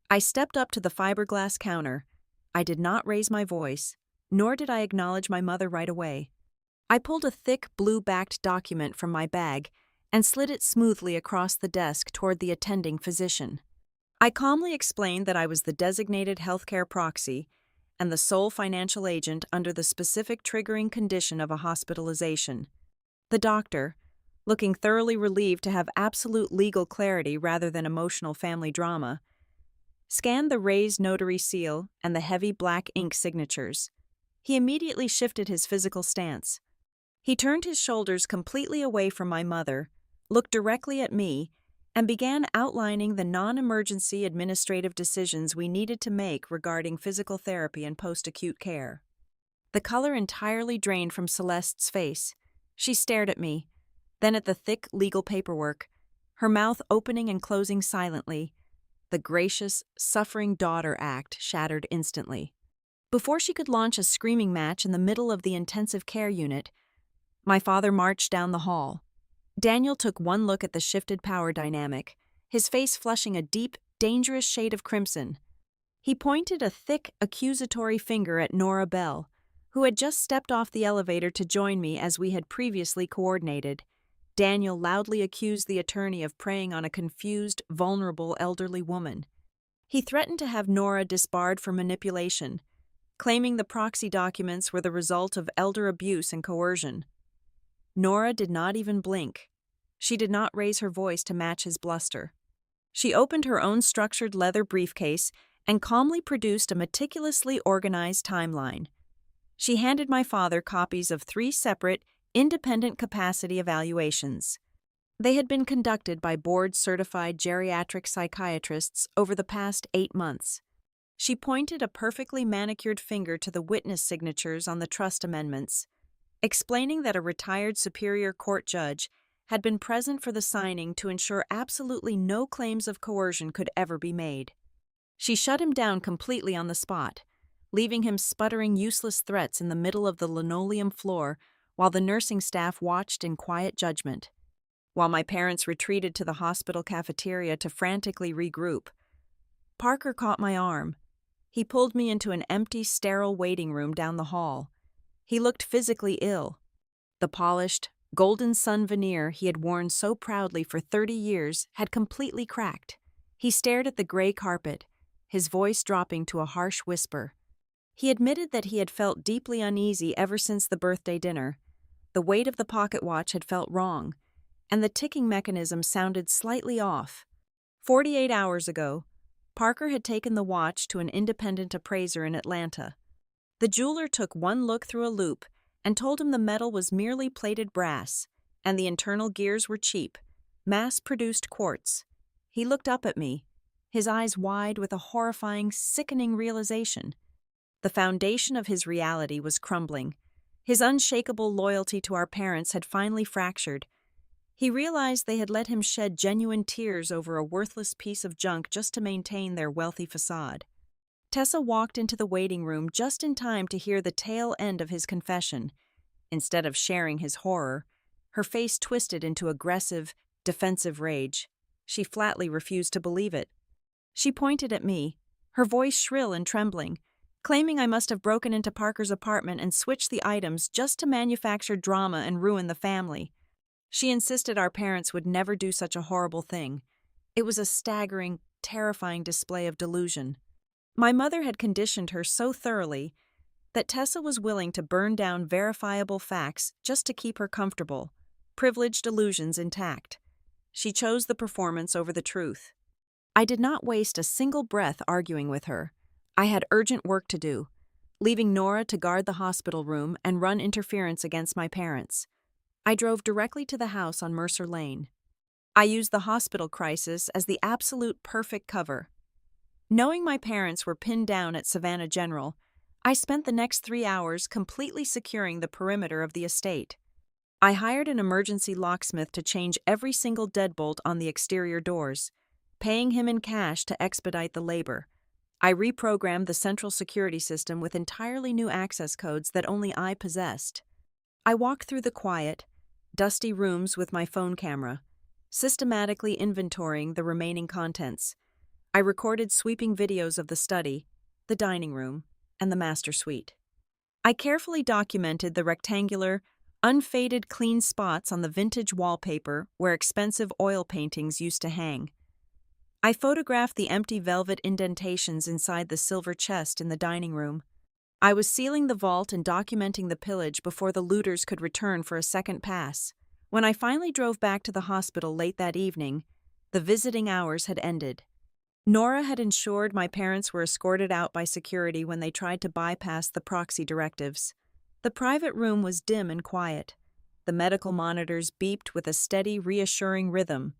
I stepped up to the fiberglass counter. I did not raise my voice, nor did I acknowledge my mother right away. I pulled a thick, blue-backed document from my bag and slid it smoothly across the desk toward the attending physician. I calmly explained that I was the designated healthcare proxy and the sole financial agent under the specific triggering condition of a hospitalization. The doctor, looking thoroughly relieved to have absolute legal clarity rather than emotional family drama, scanned the raised notary seal and the heavy black ink signatures. He immediately shifted his physical stance. He turned his shoulders completely away from my mother, looked directly at me, and began outlining the non-emergency administrative decisions we needed to make regarding physical therapy and post-acute care. The color entirely drained from Celeste's face. She stared at me, then at the thick legal paperwork, her mouth opening and closing silently. The gracious, suffering daughter act shattered instantly. Before she could launch a screaming match in the middle of the intensive care unit, my father marched down the hall. Daniel took one look at the shifted power dynamic, his face flushing a deep, dangerous shade of crimson. He pointed a thick, accusatory finger at Nora Bell, who had just stepped off the elevator to join me as we had previously coordinated. Daniel loudly accused the attorney of preying on a confused, vulnerable elderly woman. He threatened to have Nora disbarred for manipulation, claiming the proxy documents were the result of elder abuse and coercion. Nora did not even blink. She did not raise her voice to match his bluster. She opened her own structured leather briefcase and calmly produced a meticulously organized timeline. She handed my father copies of 3 separate, independent capacity evaluations. They had been conducted by board-certified geriatric psychiatrists over the past 8 months. She pointed a perfectly manicured finger to the witness signatures on the trust amendments, explaining that a retired Superior Court judge had been present for the signing to ensure absolutely no claims of coercion could ever be made. She shut him down completely on the spot, leaving him sputtering useless threats in the middle of the linoleum floor while the nursing staff watched in quiet judgment. While my parents retreated to the hospital cafeteria to frantically regroup, Parker caught my arm. He pulled me into an empty, sterile waiting room down the hall. He looked physically ill. The polished, golden sun veneer he had worn so proudly for 30 years had completely cracked. He stared at the gray carpet, his voice dropping to a harsh whisper. He admitted that he had felt deeply uneasy ever since the birthday dinner. The weight of the pocket watch had felt wrong, and the ticking mechanism sounded slightly off. 48 hours ago, Parker had taken the watch to an independent appraiser in Atlanta. The jeweler took one look through a loupe and told him the metal was merely plated brass, and the internal gears were cheap, mass-produced quartz. He looked up at me, his eyes wide with a horrifying, sickening realization. The foundation of his reality was crumbling. His unshakable loyalty to our parents had finally fractured. He realized they had let him shed genuine tears over a worthless piece of junk just to maintain their wealthy facade. Tessa walked into the waiting room just in time to hear the tail end of his confession. Instead of sharing his horror, her face twisted into aggressive, defensive rage. She flatly refused to believe it. She pointed at me, her voice shrill and trembling, claiming I must have broken into Parker's apartment and switched the items just to manufacture drama and ruin the family. She insisted our parents would never do such a horrible thing. It was a staggering, terrifying display of delusion. My mother had conditioned her so thoroughly that Tessa was willing to burn down verifiable facts just to keep her comfortable, privileged illusions intact. She chose the performance over the truth. I did not waste a single breath arguing with her. I had urgent work to do, leaving Nora to guard the hospital room and run interference against my parents. I drove directly to the house on Mercer Lane. I used the hospital crisis as the absolute perfect cover. Knowing my parents were pinned down at Savannah General, I spent the next 3 hours completely securing the perimeter of the estate. I hired an emergency locksmith to change every single deadbolt on the exterior doors, paying him in cash to expedite the labor. I reprogrammed the central security system with entirely new access codes that only I possessed. I walked through the quiet, dusty rooms with my phone camera, systematically inventorying the remaining contents. I recorded sweeping videos of the study, the dining room, and the master suite. I carefully documented the rectangular, unfaded clean spots on the vintage wallpaper where expensive oil paintings used to hang. I photographed the empty velvet indentations inside the silver chest in the dining room. I was sealing the vault and documenting the pillage before the looters could return for a second pass. When I finally drove back to the hospital late that evening, the visiting hours had ended. Nora had ensured my parents were escorted out by security when they tried to bypass the proxy directives. The private room was dim and quiet. The medical monitors beeped with a steady, reassuring rhythm.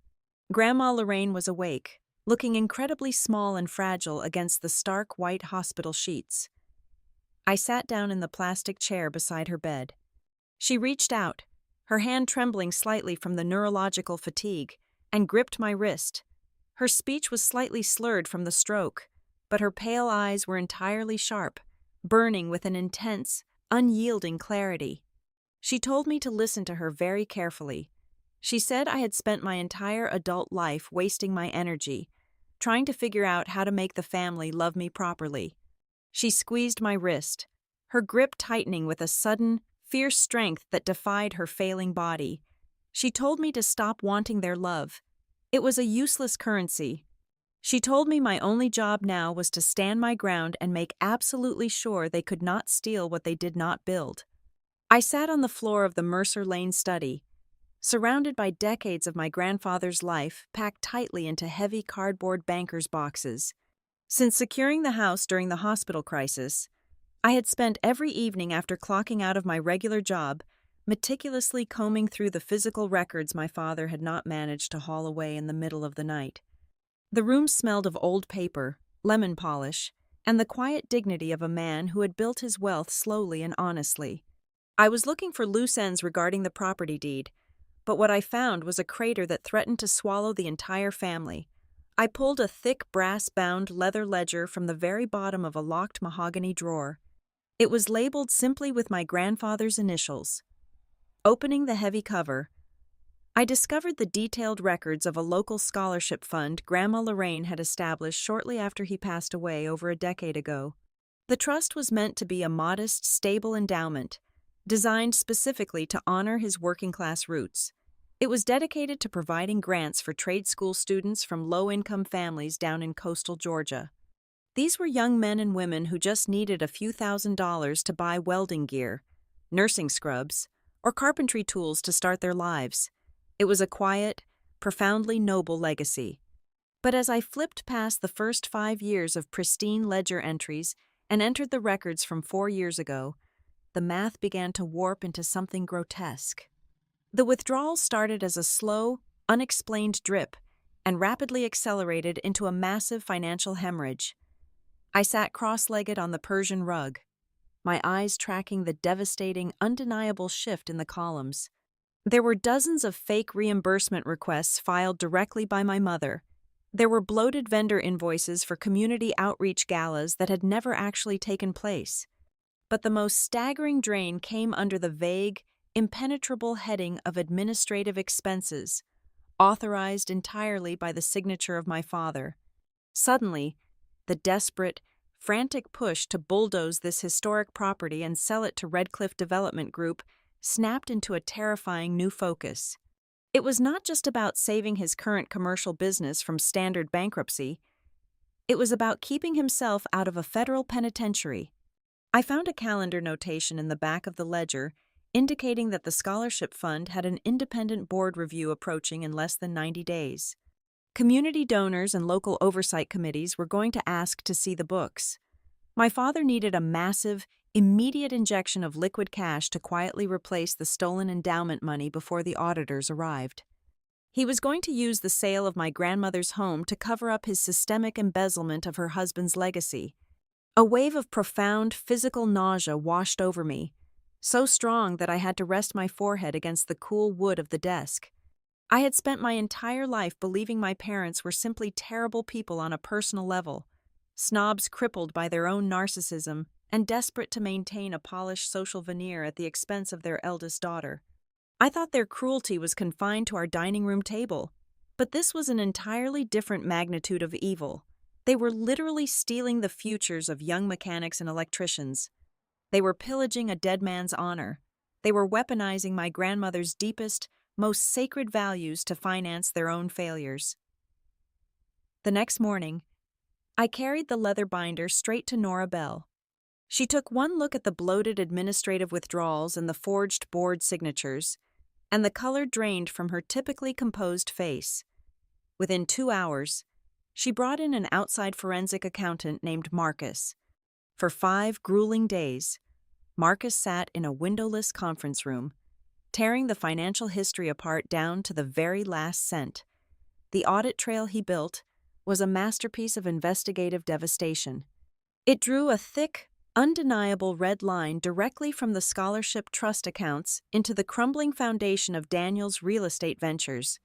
Grandma Lorraine was awake, looking incredibly small and fragile against the stark white hospital sheets. I sat down in the plastic chair beside her bed. She reached out, her hand trembling slightly from the neurological fatigue, and gripped my wrist. Her speech was slightly slurred from the stroke, but her pale eyes were entirely sharp, burning with an intense, unyielding clarity. She told me to listen to her very carefully. She said I had spent my entire adult life wasting my energy, trying to figure out how to make the family love me properly. She squeezed my wrist, her grip tightening with a sudden, fierce strength that defied her failing body. She told me to stop wanting their love. It was a useless currency. She told me my only job now was to stand my ground and make absolutely sure they could not steal what they did not build. I sat on the floor of the Mercer Lane study, surrounded by decades of my grandfather's life packed tightly into heavy cardboard banker's boxes. Since securing the house during the hospital crisis, I had spent every evening after clocking out of my regular job meticulously combing through the physical records my father had not managed to haul away in the middle of the night. The room smelled of old paper, lemon polish, and the quiet dignity of a man who had built his wealth slowly and honestly. I was looking for loose ends regarding the property deed, but what I found was a crater that threatened to swallow the entire family. I pulled a thick brass-bound leather ledger from the very bottom of a locked mahogany drawer. It was labeled simply with my grandfather's initials. Opening the heavy cover, I discovered the detailed records of a local scholarship fund Grandma Lorraine had established shortly after he passed away over a decade ago. The trust was meant to be a modest, stable endowment, designed specifically to honor his working-class roots. It was dedicated to providing grants for trade school students from low-income families down in coastal Georgia. These were young men and women who just needed a few $1,000s to buy welding gear, nursing scrubs, or carpentry tools to start their lives. It was a quiet, profoundly noble legacy. But as I flipped past the first 5 years of pristine ledger entries and entered the records from 4 years ago, the math began to warp into something grotesque. The withdrawal started as a slow, unexplained drip and rapidly accelerated into a massive financial hemorrhage. I sat cross-legged on the Persian rug, my eyes tracking the devastating, undeniable shift in the columns. There were dozens of fake reimbursement requests filed directly by my mother. There were bloated vendor invoices for community outreach galas that had never actually taken place. But the most staggering drain came under the vague, impenetrable heading of administrative expenses, authorized entirely by the signature of my father. Suddenly, the desperate, frantic push to bulldoze this historic property and sell it to Redcliffe Development Group snapped into a terrifying new focus. It was not just about saving his current commercial business from standard bankruptcy. It was about keeping himself out of a federal penitentiary. I found a calendar notation in the back of the ledger indicating that the scholarship fund had an independent board review approaching in less than 90 days. Community donors and local oversight committees were going to ask to see the books. My father needed a massive, immediate injection of liquid cash to quietly replace the stolen endowment money before the auditors arrived. He was going to use the sale of my grandmother's home to cover up his systemic embezzlement of her husband's legacy. A wave of profound physical nausea washed over me, so strong that I had to rest my forehead against the cool wood of the desk. I had spent my entire life believing my parents were simply terrible people on a personal level, snobs crippled by their own narcissism and desperate to maintain a polished social veneer at the expense of their eldest daughter. I thought their cruelty was confined to our dining room table, but this was an entirely different magnitude of evil. They were literally stealing the futures of young mechanics and electricians. They were pillaging a dead man's honor. They were weaponizing my grandmother's deepest, most sacred values to finance their own failures. The next morning, I carried the leather binder straight to Nora Bell. She took one look at the bloated administrative withdrawals and the forged board signatures, and the color drained from her typically composed face. Within 2 hours, she brought in an outside forensic accountant named Marcus. For 5 grueling days, Marcus sat in a windowless conference room, tearing the financial history apart down to the very last cent. The audit trail he built was a masterpiece of investigative devastation. It drew a thick, undeniable red line directly from the scholarship trust accounts into the crumbling foundation of Daniel's real estate ventures.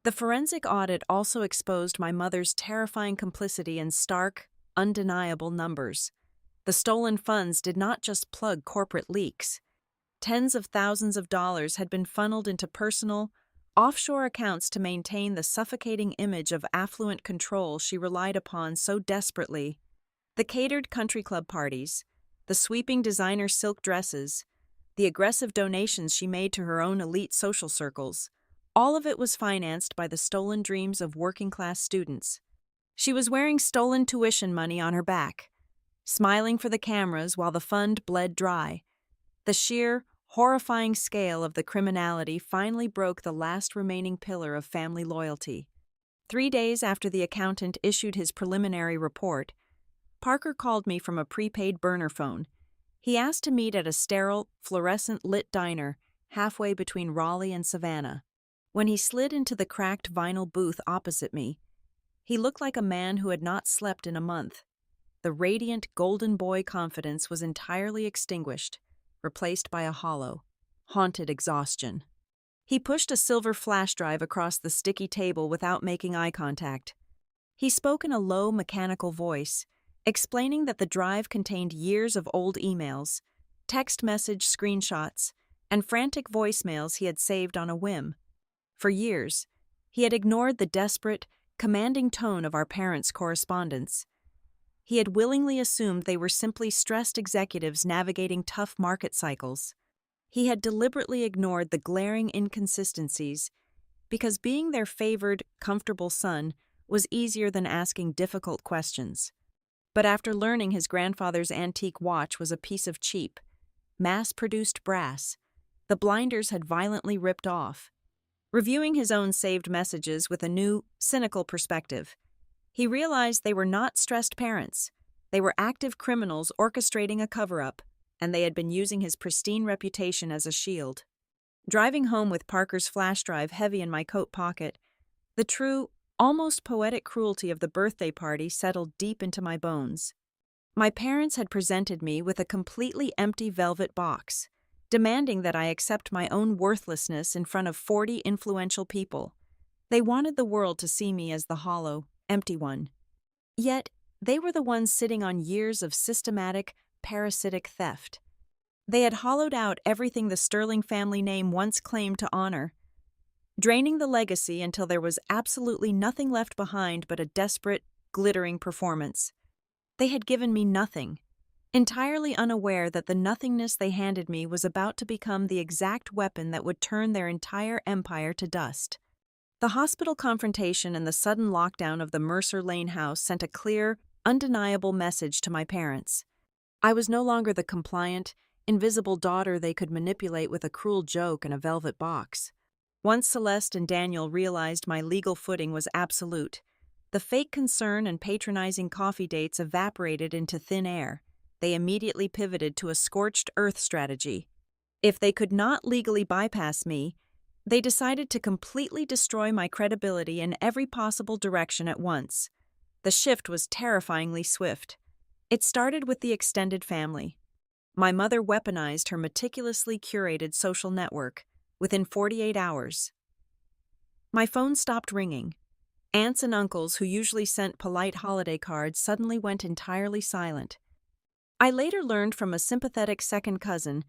The forensic audit also exposed my mother's terrifying complicity in stark, undeniable numbers. The stolen funds did not just plug corporate leaks. Tens of thousands of dollars had been funneled into personal, offshore accounts to maintain the suffocating image of affluent control she relied upon so desperately. The catered country club parties, the sweeping designer silk dresses, the aggressive donations she made to her own elite social circles, all of it was financed by the stolen dreams of working-class students. She was wearing stolen tuition money on her back, smiling for the cameras while the fund bled dry. The sheer, horrifying scale of the criminality finally broke the last remaining pillar of family loyalty. 3 days after the accountant issued his preliminary report, Parker called me from a prepaid burner phone. He asked to meet at a sterile, fluorescent-lit diner halfway between Raleigh and Savannah. When he slid into the cracked vinyl booth opposite me, he looked like a man who had not slept in a month. The radiant golden boy confidence was entirely extinguished, replaced by a hollow, haunted exhaustion. He pushed a silver flash drive across the sticky table without making eye contact. He spoke in a low, mechanical voice, explaining that the drive contained years of old emails, text message screenshots, and frantic voicemails he had saved on a whim. For years, he had ignored the desperate, commanding tone of our parents' correspondence. He had willingly assumed they were simply stressed executives navigating tough market cycles. He had deliberately ignored the glaring inconsistencies because being their favored, comfortable son was easier than asking difficult questions. But after learning his grandfather's antique watch was a piece of cheap, mass-produced brass, the blinders had violently ripped off. Reviewing his own saved messages with a new, cynical perspective, he realized they were not stressed parents. They were active criminals orchestrating a cover-up, and they had been using his pristine reputation as a shield. Driving home with Parker's flash drive heavy in my coat pocket, the true, almost poetic cruelty of the birthday party settled deep into my bones. My parents had presented me with a completely empty velvet box, demanding that I accept my own worthlessness in front of 40 influential people. They wanted the world to see me as the hollow, empty one. Yet, they were the ones sitting on years of systematic, parasitic theft. They had hollowed out everything the Sterling family name once claimed to honor, draining the legacy until there was absolutely nothing left behind but a desperate, glittering performance. They had given me nothing, entirely unaware that the nothingness they handed me was about to become the exact weapon that would turn their entire empire to dust. The hospital confrontation and the sudden lockdown of the Mercer Lane house sent a clear, undeniable message to my parents. I was no longer the compliant, invisible daughter they could manipulate with a cruel joke and a velvet box. Once Celeste and Daniel realized my legal footing was absolute, the fake concern and patronizing coffee dates evaporated into thin air. They immediately pivoted to a scorched earth strategy. If they could not legally bypass me, they decided to completely destroy my credibility in every possible direction at once. The shift was terrifyingly swift. It started with the extended family. My mother weaponized her meticulously curated social network. Within 48 hours, my phone stopped ringing. Aunts and uncles who usually sent polite holiday cards suddenly went entirely silent. I later learned from a sympathetic second cousin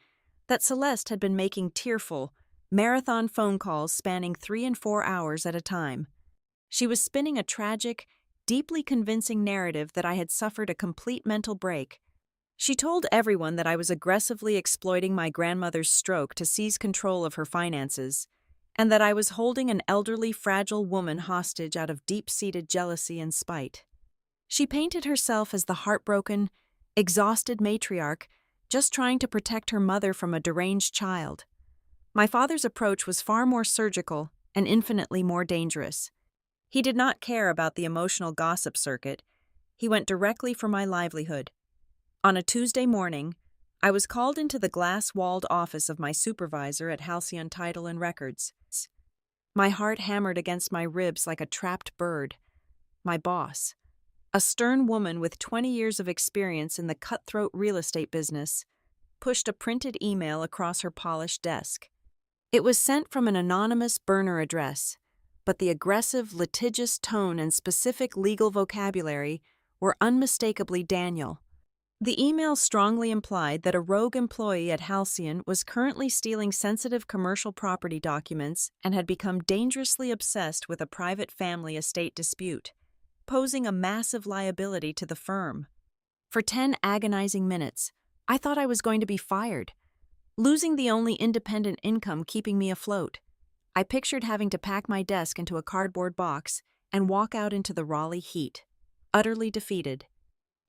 that Celeste had been making tearful, marathon phone calls spanning 3 and 4 hours at a time. She was spinning a tragic, deeply convincing narrative that I had suffered a complete mental break. She told everyone that I was aggressively exploiting my grandmother's stroke to seize control of her finances, and that I was holding an elderly, fragile woman hostage out of deep-seated jealousy and spite. She painted herself as the heartbroken, exhausted matriarch, just trying to protect her mother from a deranged child. My father's approach was far more surgical and infinitely more dangerous. He did not care about the emotional gossip circuit. He went directly for my livelihood. On a Tuesday morning, I was called into the glass-walled office of my supervisor at Halcyon Title and Records. My heart hammered against my ribs like a trapped bird. My boss, a stern woman with 20 years of experience in the cutthroat real estate business, pushed a printed email across her polished desk. It was sent from an anonymous burner address, but the aggressive, litigious tone and specific legal vocabulary were unmistakably Daniel. The email strongly implied that a rogue employee at Halcyon was currently stealing sensitive commercial property documents and had become dangerously obsessed with a private family estate dispute, posing a massive liability to the firm. For 10 agonizing minutes, I thought I was going to be fired, losing the only independent income keeping me afloat. I pictured having to pack my desk into a cardboard box and walk out into the Raleigh heat, utterly defeated.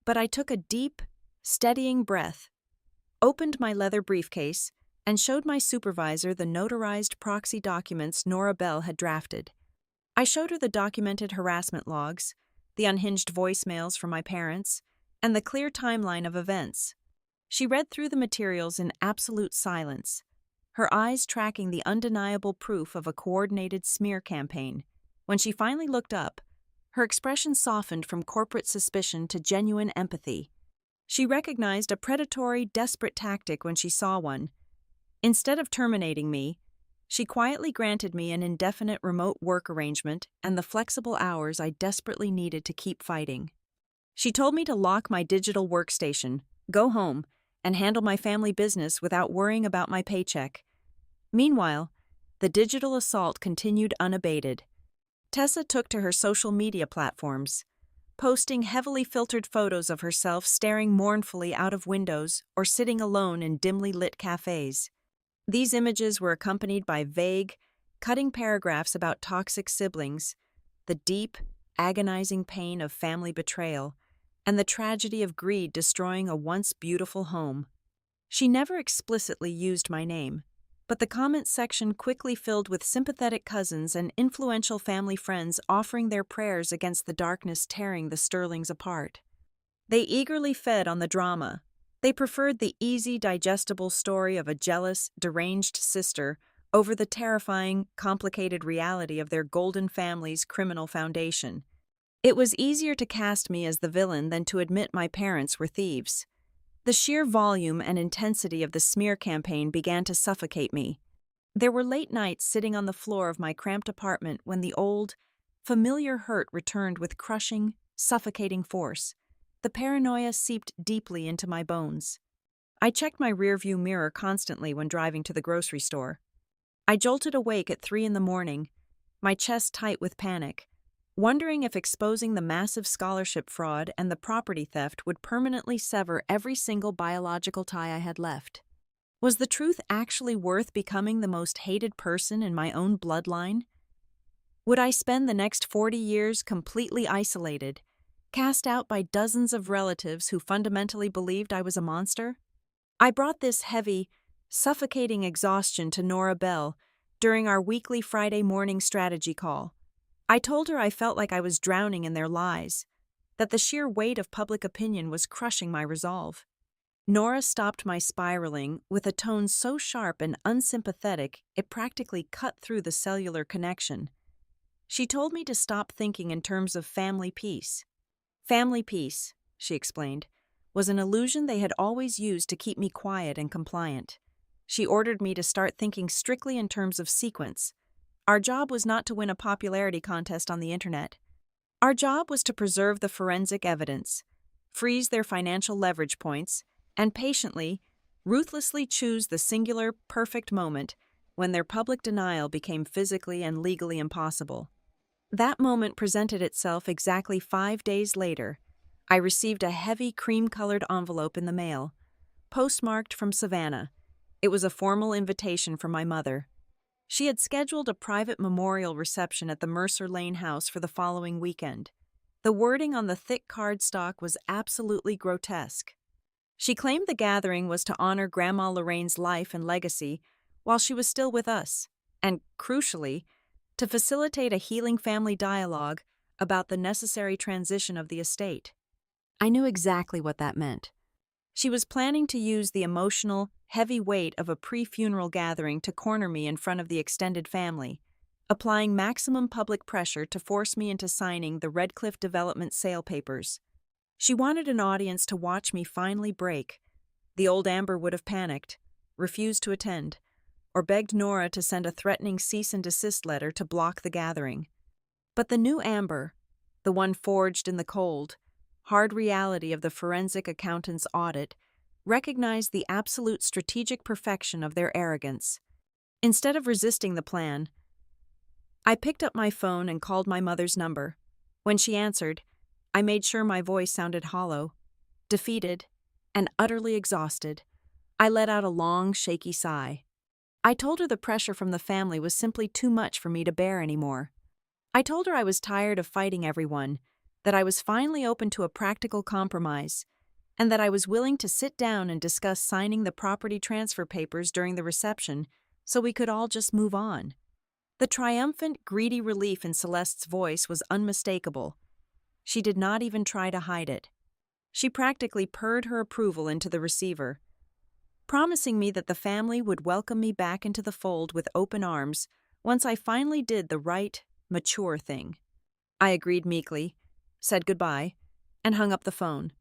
But I took a deep, steadying breath, opened my leather briefcase, and showed my supervisor the notarized proxy documents Nora Bell had drafted. I showed her the documented harassment logs, the unhinged voicemails from my parents, and the clear timeline of events. She read through the materials in absolute silence, her eyes tracking the undeniable proof of a coordinated smear campaign. When she finally looked up, her expression softened from corporate suspicion to genuine empathy. She recognized a predatory, desperate tactic when she saw one. Instead of terminating me, she quietly granted me an indefinite remote work arrangement and the flexible hours I desperately needed to keep fighting. She told me to lock my digital workstation, go home, and handle my family business without worrying about my paycheck. Meanwhile, the digital assault continued unabated. Tessa took to her social media platforms, posting heavily filtered photos of herself staring mournfully out of windows or sitting alone in dimly lit cafes. These images were accompanied by vague, cutting paragraphs about toxic siblings, the deep, agonizing pain of family betrayal, and the tragedy of greed destroying a once beautiful home. She never explicitly used my name, but the comment section quickly filled with sympathetic cousins and influential family friends offering their prayers against the darkness tearing the Sterlings apart. They eagerly fed on the drama. They preferred the easy, digestible story of a jealous, deranged sister over the terrifying, complicated reality of their golden family's criminal foundation. It was easier to cast me as the villain than to admit my parents were thieves. The sheer volume and intensity of the smear campaign began to suffocate me. There were late nights sitting on the floor of my cramped apartment when the old, familiar hurt returned with crushing, suffocating force. The paranoia seeped deeply into my bones. I checked my rearview mirror constantly when driving to the grocery store. I jolted awake at 3 a.m, my chest tight with panic, wondering if exposing the massive scholarship fraud and the property theft would permanently sever every single biological tie I had left. Was the truth actually worth becoming the most hated person in my own bloodline? Would I spend the next 40 years completely isolated, cast out by dozens of relatives who fundamentally believed I was a monster? I brought this heavy, suffocating exhaustion to Nora Bell during our weekly Friday morning strategy call. I told her I felt like I was drowning in their lies, that the sheer weight of public opinion was crushing my resolve. Nora stopped my spiraling with a tone so sharp and unsympathetic it practically cut through the cellular connection. She told me to stop thinking in terms of family peace. Family peace, she explained, was an illusion they had always used to keep me quiet and compliant. She ordered me to start thinking strictly in terms of sequence. Our job was not to win a popularity contest on the internet. Our job was to preserve the forensic evidence, freeze their financial leverage points, and patiently, ruthlessly choose the singular, perfect moment when their public denial became physically and legally impossible. That moment presented itself exactly 5 days later. I received a heavy cream-colored envelope in the mail, postmarked from Savannah. It was a formal invitation from my mother. She had scheduled a private memorial reception at the Mercer Lane house for the following weekend. The wording on the thick cardstock was absolutely grotesque. She claimed the gathering was to honor Grandma Lorraine's life and legacy while she was still with us, and, crucially, to facilitate a healing family dialogue about the necessary transition of the estate. I knew exactly what that meant. She was planning to use the emotional, heavy weight of a pre-funeral gathering to corner me in front of the extended family, applying maximum public pressure to force me into signing the Redcliffe Development sale papers. She wanted an audience to watch me finally break. The old Amber would have panicked, refused to attend, or begged Nora to send a threatening cease and desist letter to block the gathering. But the new Amber, the one forged in the cold, hard reality of the forensic accountant's audit, recognized the absolute strategic perfection of their arrogance. Instead of resisting the plan, I picked up my phone and called my mother's number. When she answered, I made sure my voice sounded hollow, defeated, and utterly exhausted. I let out a long, shaky sigh. I told her the pressure from the family was simply too much for me to bear anymore. I told her I was tired of fighting everyone, that I was finally open to a practical compromise, and that I was willing to sit down and discuss signing the property transfer papers during the reception so we could all just move on. The triumphant, greedy relief in Celeste's voice was unmistakable. She did not even try to hide it. She practically purred her approval into the receiver, promising me that the family would welcome me back into the fold with open arms once I finally did the right, mature thing. I agreed meekly, said goodbye, and hung up the phone.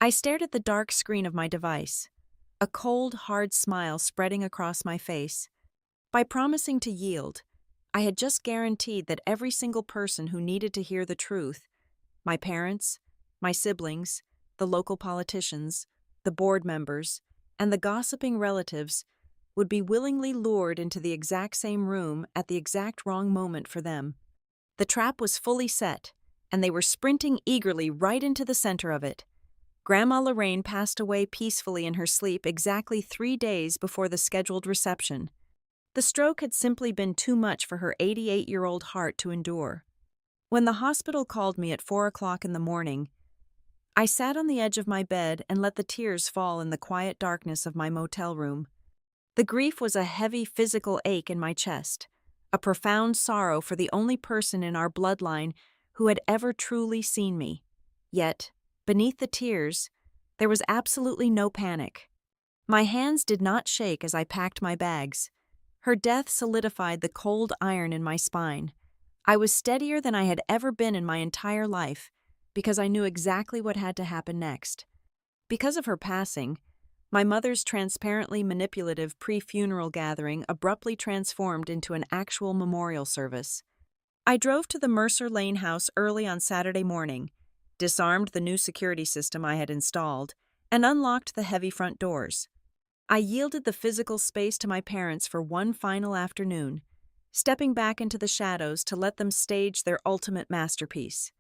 I stared at the dark screen of my device, a cold, hard smile spreading across my face. By promising to yield, I had just guaranteed that every single person who needed to hear the truth, my parents, my siblings, the local politicians, the board members, and the gossiping relatives, would be willingly lured into the exact same room at the exact wrong moment for them. The trap was fully set, and they were sprinting eagerly right into the center of it. Grandma Lorraine passed away peacefully in her sleep exactly 3 days before the scheduled reception. The stroke had simply been too much for her 88-year-old heart to endure. When the hospital called me at 4 o'clock in the morning, I sat on the edge of my bed and let the tears fall in the quiet darkness of my motel room. The grief was a heavy physical ache in my chest, a profound sorrow for the only person in our bloodline who had ever truly seen me. Yet, beneath the tears, there was absolutely no panic. My hands did not shake as I packed my bags. Her death solidified the cold iron in my spine. I was steadier than I had ever been in my entire life, because I knew exactly what had to happen next. Because of her passing, my mother's transparently manipulative pre-funeral gathering abruptly transformed into an actual memorial service. I drove to the Mercer Lane house early on Saturday morning, disarmed the new security system I had installed, and unlocked the heavy front doors. I yielded the physical space to my parents for one final afternoon, stepping back into the shadows to let them stage their ultimate masterpiece.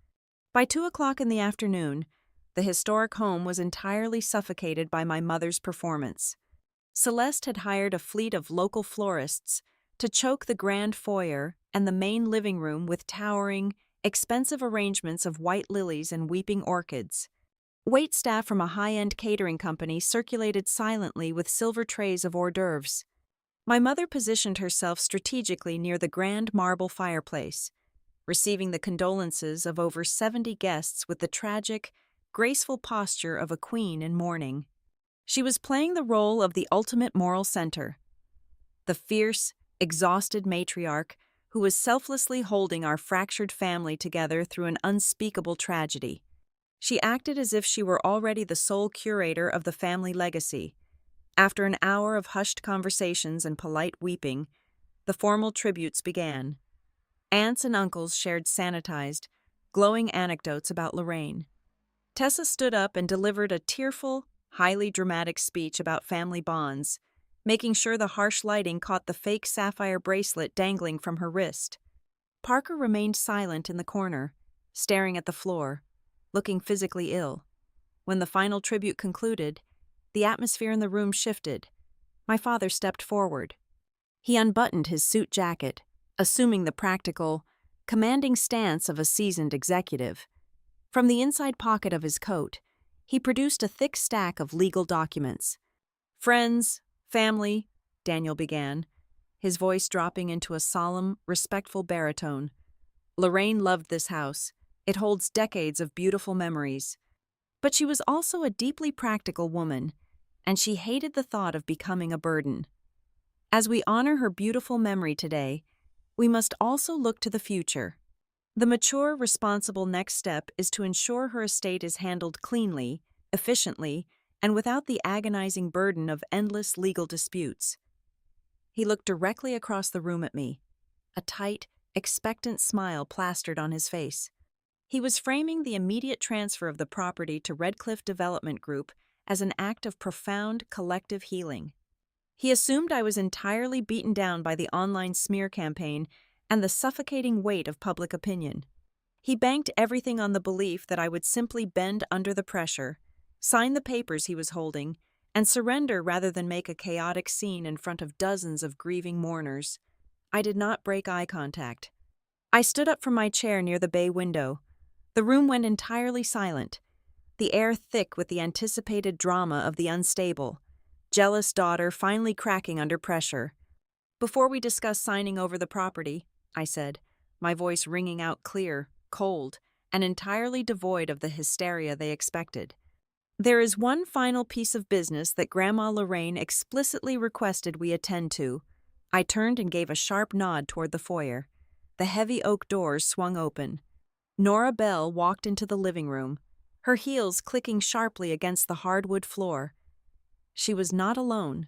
By 2 o'clock in the afternoon, the historic home was entirely suffocated by my mother's performance. Celeste had hired a fleet of local florists to choke the grand foyer and the main living room with towering, expensive arrangements of white lilies and weeping orchids. Waitstaff from a high-end catering company circulated silently with silver trays of hors d'oeuvres. My mother positioned herself strategically near the grand marble fireplace, receiving the condolences of over 70 guests with the tragic, graceful posture of a queen in mourning. She was playing the role of the ultimate moral center, the fierce, exhausted matriarch who was selflessly holding our fractured family together through an unspeakable tragedy. She acted as if she were already the sole curator of the family legacy. After an hour of hushed conversations and polite weeping, the formal tributes began. Aunts and uncles shared sanitized, glowing anecdotes about Lorraine. Tessa stood up and delivered a tearful, highly dramatic speech about family bonds, making sure the harsh lighting caught the fake sapphire bracelet dangling from her wrist. Parker remained silent in the corner, staring at the floor, looking physically ill. When the final tribute concluded, the atmosphere in the room shifted. My father stepped forward. He unbuttoned his suit jacket, assuming the practical, commanding stance of a seasoned executive. From the inside pocket of his coat, he produced a thick stack of legal documents. "Friends, family," Daniel began, his voice dropping into a solemn, respectful baritone. "Lorraine loved this house. It holds decades of beautiful memories. But she was also a deeply practical woman, and she hated the thought of becoming a burden. As we honor her beautiful memory today, we must also look to the future. The mature, responsible next step is to ensure her estate is handled cleanly, efficiently, and without the agonizing burden of endless legal disputes." He looked directly across the room at me, a tight, expectant smile plastered on his face. He was framing the immediate transfer of the property to Redcliffe Development Group as an act of profound collective healing. He assumed I was entirely beaten down by the online smear campaign and the suffocating weight of public opinion. He banked everything on the belief that I would simply bend under the pressure, sign the papers he was holding, and surrender rather than make a chaotic scene in front of dozens of grieving mourners. I did not break eye contact. I stood up from my chair near the bay window. The room went entirely silent, the air thick with the anticipated drama of the unstable, jealous daughter finally cracking under pressure. "Before we discuss signing over the property," I said, my voice ringing out clear, cold, and entirely devoid of the hysteria they expected, "there is one final piece of business that Grandma Lorraine explicitly requested we attend to." I turned and gave a sharp nod toward the foyer. The heavy oak doors swung open. Nora Bell walked into the living room, her heels clicking sharply against the hardwood floor. She was not alone.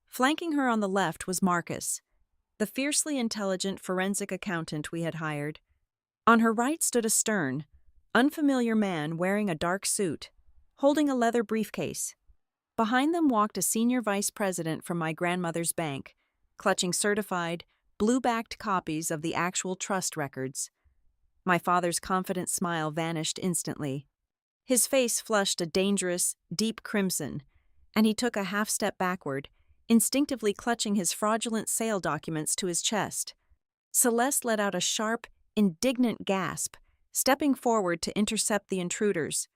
Flanking her on the left was Marcus, the fiercely intelligent forensic accountant we had hired. On her right stood a stern, unfamiliar man wearing a dark suit, holding a leather briefcase. Behind them walked a senior vice president from my grandmother's bank, clutching certified, blue-backed copies of the actual trust records. My father's confident smile vanished instantly. His face flushed a dangerous, deep crimson, and he took a half-step backward, instinctively clutching his fraudulent sale documents to his chest. Celeste let out a sharp, indignant gasp, stepping forward to intercept the intruders.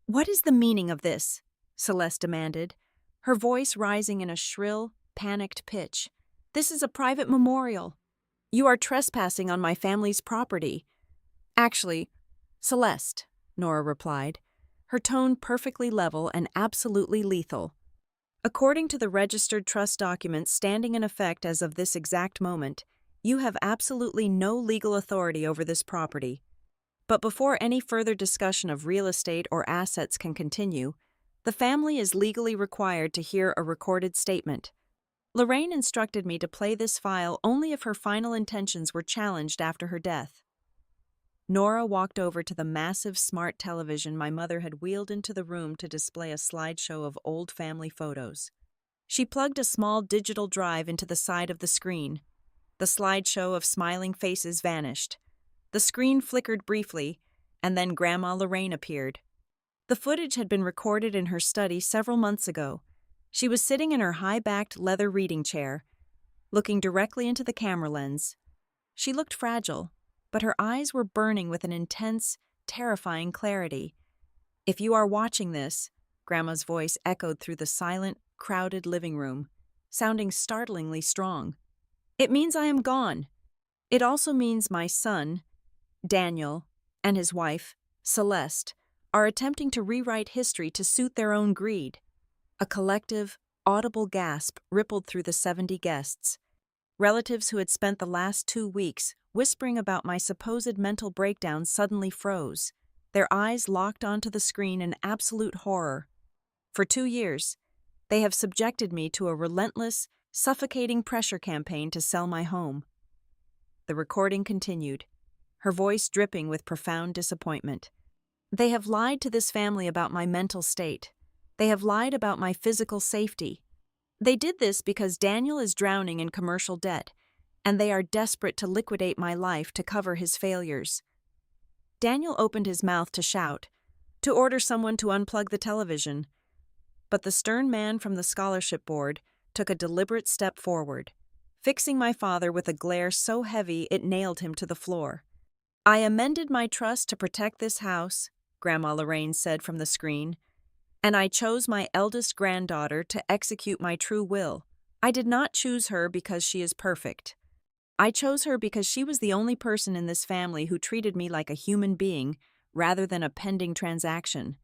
"What is the meaning of this?" Celeste demanded, her voice rising in a shrill, panicked pitch. "This is a private memorial. You are trespassing on my family's property." "Actually, Celeste," Nora replied, her tone perfectly level and absolutely lethal. "According to the registered trust documents standing in effect as of this exact moment, you have absolutely no legal authority over this property. But before any further discussion of real estate or assets can continue, the family is legally required to hear a recorded statement. Lorraine instructed me to play this file only if her final intentions were challenged after her death." Nora walked over to the massive smart television my mother had wheeled into the room to display a slideshow of old family photos. She plugged a small digital drive into the side of the screen. The slideshow of smiling faces vanished. The screen flickered briefly, and then Grandma Lorraine appeared. The footage had been recorded in her study several months ago. She was sitting in her high-backed leather reading chair, looking directly into the camera lens. She looked fragile, but her eyes were burning with an intense, terrifying clarity. "If you are watching this," Grandma's voice echoed through the silent, crowded living room, sounding startlingly strong, "it means I am gone. It also means my son, Daniel, and his wife, Celeste, are attempting to rewrite history to suit their own greed." A collective, audible gasp rippled through the 70 guests. Relatives who had spent the last 2 weeks whispering about my supposed mental breakdown suddenly froze, their eyes locked onto the screen in absolute horror. For 2 years, they have subjected me to a relentless, suffocating pressure campaign to sell my home. The recording continued, her voice dripping with profound disappointment. "They have lied to this family about my mental state. They have lied about my physical safety. They did this because Daniel is drowning in commercial debt, and they are desperate to liquidate my life to cover his failures. Daniel opened his mouth to shout, to order someone to unplug the television, but the stern man from the scholarship board took a deliberate step forward, fixing my father with a glare so heavy it nailed him to the floor. "I amended my trust to protect this house," Grandma Lorraine said from the screen, "and I chose my eldest granddaughter to execute my true will. I did not choose her because she is perfect. I chose her because she was the only person in this family who treated me like a human being rather than a pending transaction.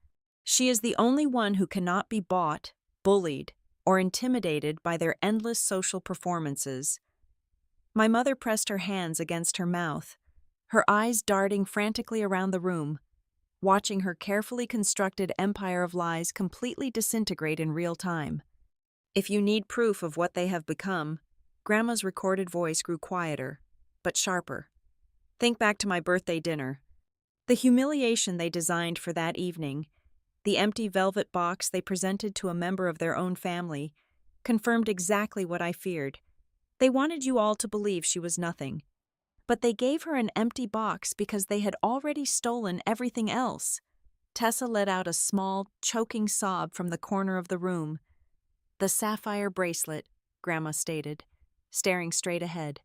She is the only one who cannot be bought, bullied, or intimidated by their endless social performances." My mother pressed her hands against her mouth, her eyes darting frantically around the room, watching her carefully constructed empire of lies completely disintegrate in real time. "If you need proof of what they have become," Grandma's recorded voice grew quieter, but sharper. "Think back to my birthday dinner. The humiliation they designed for that evening, the empty velvet box they presented to a member of their own family, confirmed exactly what I feared. They wanted you all to believe she was nothing. But they gave her an empty box because they had already stolen everything else." Tessa let out a small, choking sob from the corner of the room. "The sapphire bracelet," Grandma stated, staring straight ahead.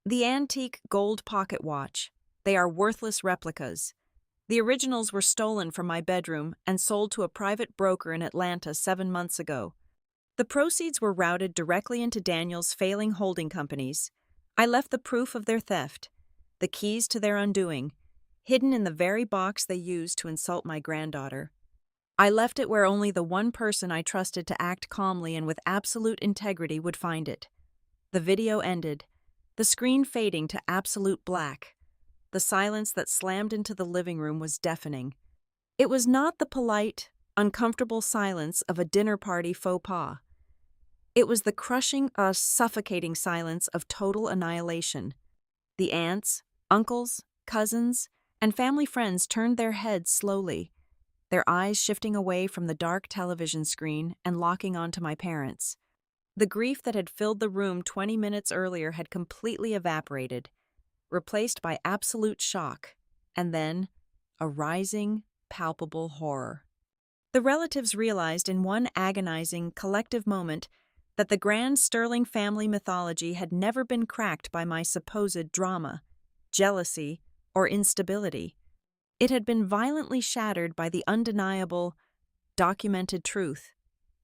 "The antique gold pocket watch. They are worthless replicas. The originals were stolen from my bedroom and sold to a private broker in Atlanta 7 months ago. The proceeds were routed directly into Daniel's failing holding companies. I left the proof of their theft, the keys to their undoing, hidden in the very box they used to insult my granddaughter. I left it where only the one person I trusted to act calmly and with absolute integrity would find it." The video ended, the screen fading to absolute black. The silence that slammed into the living room was deafening. It was not the polite, uncomfortable silence of a dinner party faux pas. It was the crushing, suffocating silence of total annihilation. The aunts, uncles, cousins, and family friends turned their heads slowly, their eyes shifting away from the dark television screen and locking onto my parents. The grief that had filled the room 20 minutes earlier had completely evaporated, replaced by absolute shock, and then a rising, palpable horror. The relatives realized in one agonizing, collective moment that the grand Sterling family mythology had never been cracked by my supposed drama, jealousy, or instability. It had been violently shattered by the undeniable, documented truth,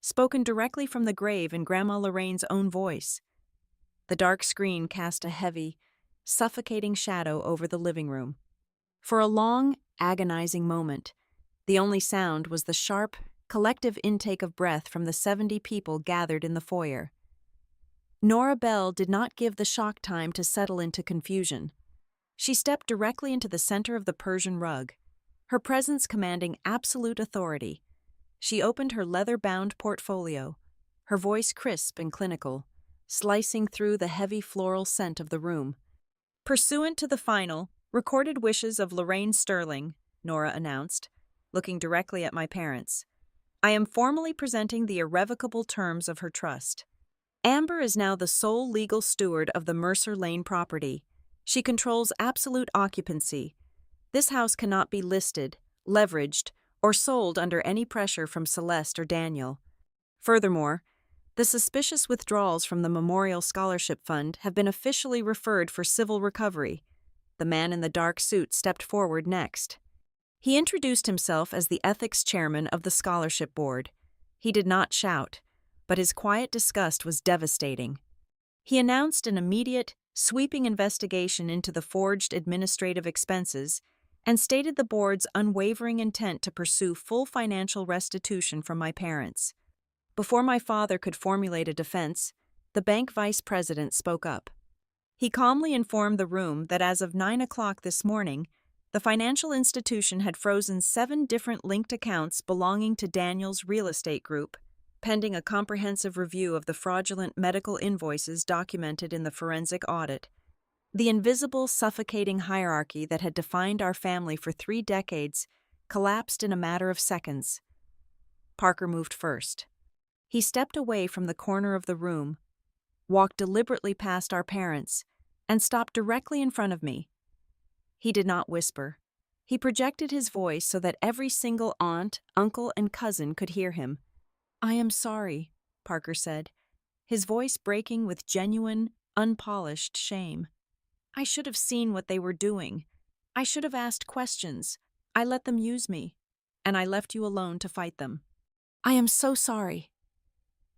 spoken directly from the grave in Grandma Lorraine's own voice. The dark screen cast a heavy, suffocating shadow over the living room. For a long, agonizing moment, the only sound was the sharp, collective intake of breath from the 70 people gathered in the foyer. Nora Bell did not give the shock time to settle into confusion. She stepped directly into the center of the Persian rug, her presence commanding absolute authority. She opened her leather-bound portfolio, her voice crisp and clinical, slicing through the heavy floral scent of the room. "Pursuant to the final, recorded wishes of Lorraine Sterling," Nora announced, looking directly at my parents, "I am formally presenting the irrevocable terms of her trust. Amber is now the sole legal steward of the Mercer Lane property. She controls absolute occupancy. This house cannot be listed, leveraged, or sold under any pressure from Celeste or Daniel. Furthermore, the suspicious withdrawals from the Memorial Scholarship Fund have been officially referred for civil recovery." The man in the dark suit stepped forward next. He introduced himself as the ethics chairman of the scholarship board. He did not shout, but his quiet disgust was devastating. He announced an immediate, sweeping investigation into the forged administrative expenses and stated the board's unwavering intent to pursue full financial restitution from my parents. Before my father could formulate a defense, the bank vice president spoke up. He calmly informed the room that as of 9 o'clock this morning, the financial institution had frozen 7 different linked accounts belonging to Daniel's real estate group, pending a comprehensive review of the fraudulent medical invoices documented in the forensic audit. The invisible, suffocating hierarchy that had defined our family for 3 decades collapsed in a matter of seconds. Parker moved first. He stepped away from the corner of the room, walked deliberately past our parents, and stopped directly in front of me. He did not whisper. He projected his voice so that every single aunt, uncle, and cousin could hear him. "I am sorry," Parker said, his voice breaking with genuine, unpolished shame. "I should have seen what they were doing. I should have asked questions. I let them use me, and I left you alone to fight them. I am so sorry."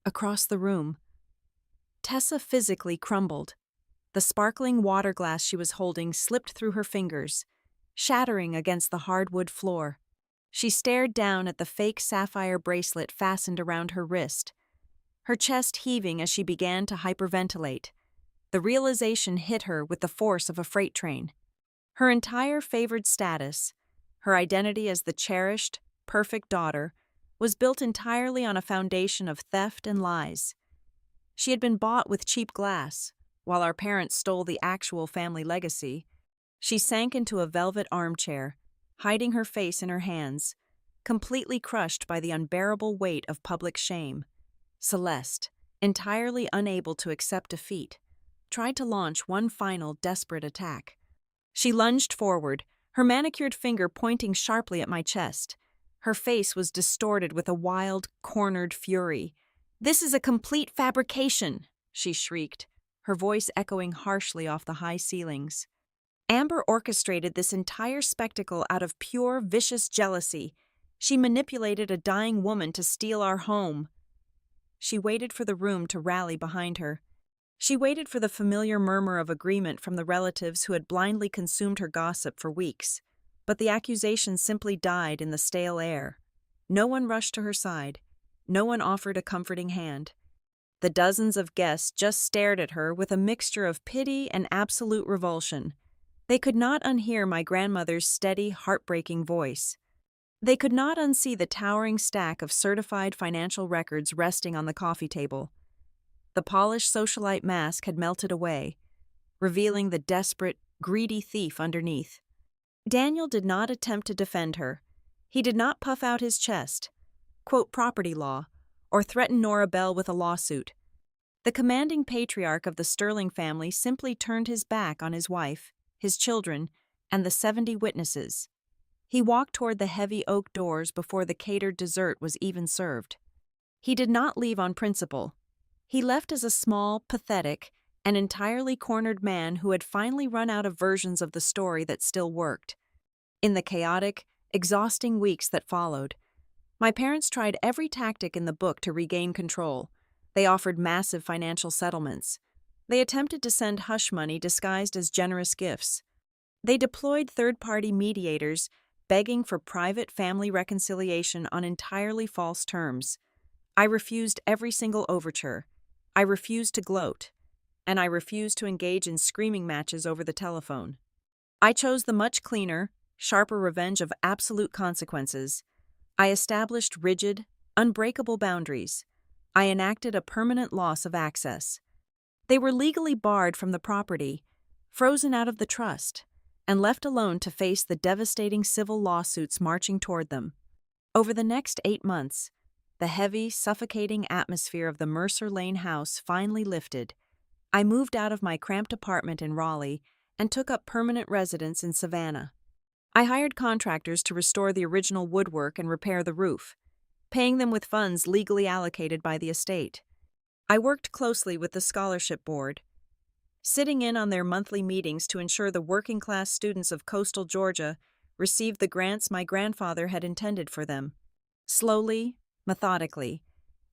Across the room, Tessa physically crumbled. The sparkling water glass she was holding slipped through her fingers, shattering against the hardwood floor. She stared down at the fake sapphire bracelet fastened around her wrist, her chest heaving as she began to hyperventilate. The realization hit her with the force of a freight train. Her entire favored status, her identity as the cherished, perfect daughter, was built entirely on a foundation of theft and lies. She had been bought with cheap glass, while our parents stole the actual family legacy. She sank into a velvet armchair, hiding her face in her hands, completely crushed by the unbearable weight of public shame. Celeste, entirely unable to accept defeat, tried to launch one final desperate attack. She lunged forward, her manicured finger pointing sharply at my chest. Her face was distorted with a wild, cornered fury. "This is a complete fabrication," she shrieked, her voice echoing harshly off the high ceilings. "Amber orchestrated this entire spectacle out of pure, vicious jealousy. She manipulated a dying woman to steal our home." She waited for the room to rally behind her. She waited for the familiar murmur of agreement from the relatives who had blindly consumed her gossip for weeks. But the accusation simply died in the stale air. No one rushed to her side. No one offered a comforting hand. The dozens of guests just stared at her with a mixture of pity and absolute revulsion. They could not unhear my grandmother's steady, heartbreaking voice. They could not unsee the towering stack of certified financial records resting on the coffee table. The polished socialite mask had melted away, revealing the desperate, greedy thief underneath. Daniel did not attempt to defend her. He did not puff out his chest, quote property law, or threaten Nora Bell with a lawsuit. The commanding patriarch of the Sterling family simply turned his back on his wife, his children, and the 70 witnesses. He walked toward the heavy oak doors before the catered dessert was even served. He did not leave on principle. He left as a small, pathetic, and entirely cornered man who had finally run out of versions of the story that still worked. In the chaotic, exhausting weeks that followed, my parents tried every tactic in the book to regain control. They offered massive financial settlements. They attempted to send hush money disguised as generous gifts. They deployed third-party mediators, begging for private family reconciliation on entirely false terms. I refused every single overture. I refused to gloat. And I refused to engage in screaming matches over the telephone. I chose the much cleaner, sharper revenge of absolute consequences. I established rigid, unbreakable boundaries. I enacted a permanent loss of access. They were legally barred from the property, frozen out of the trust, and left alone to face the devastating civil lawsuits marching toward them. Over the next 8 months, the heavy, suffocating atmosphere of the Mercer Lane house finally lifted. I moved out of my cramped apartment in Raleigh and took up permanent residence in Savannah. I hired contractors to restore the original woodwork and repair the roof, paying them with funds legally allocated by the estate. I worked closely with the scholarship board, sitting in on their monthly meetings to ensure the working-class students of coastal Georgia received the grants my grandfather had intended for them. Slowly, methodically,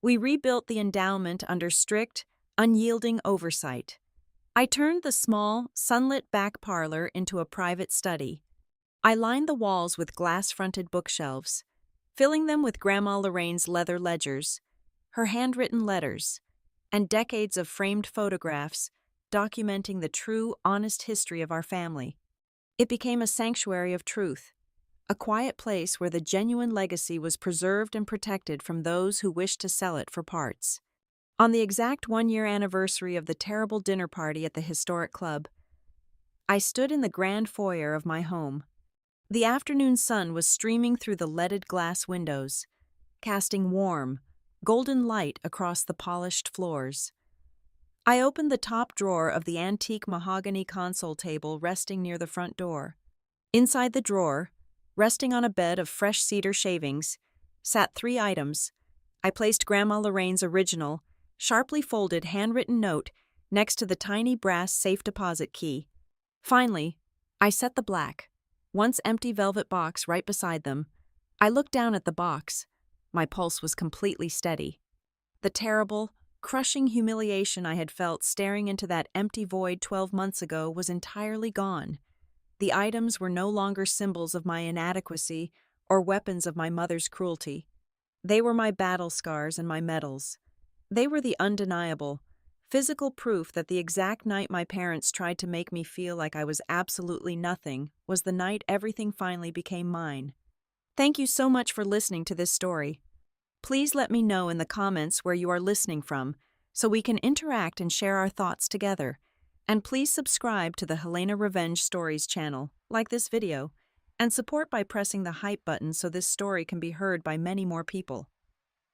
we rebuilt the endowment under strict, unyielding oversight. I turned the small, sunlit back parlor into a private study. I lined the walls with glass-fronted bookshelves, filling them with Grandma Lorraine's leather ledgers, her handwritten letters, and decades of framed photographs documenting the true, honest history of our family. It became a sanctuary of truth, a quiet place where the genuine legacy was preserved and protected from those who wished to sell it for parts. On the exact 1-year anniversary of the terrible dinner party at the historic club, I stood in the grand foyer of my home. The afternoon sun was streaming through the leaded glass windows, casting warm, golden light across the polished floors. I opened the top drawer of the antique mahogany console table resting near the front door. Inside the drawer, resting on a bed of fresh cedar shavings, sat 3 items. I placed Grandma Lorraine's original, sharply folded handwritten note next to the tiny brass safe deposit key. Finally, I set the black, once empty velvet box right beside them. I looked down at the box. My pulse was completely steady. The terrible, crushing humiliation I had felt staring into that empty void 12 months ago was entirely gone. The items were no longer symbols of my inadequacy or weapons of my mother's cruelty. They were my battle scars and my medals. They were the undeniable, physical proof that the exact night my parents tried to make me feel like I was absolutely nothing was the night everything finally became mine. Thank you so much for listening to this story. Please let me know in the comments where you are listening from so we can interact and share our thoughts together. And please subscribe to the Helena Revenge Stories channel, like this video, and support by pressing the hype button so this story can be heard by many more people.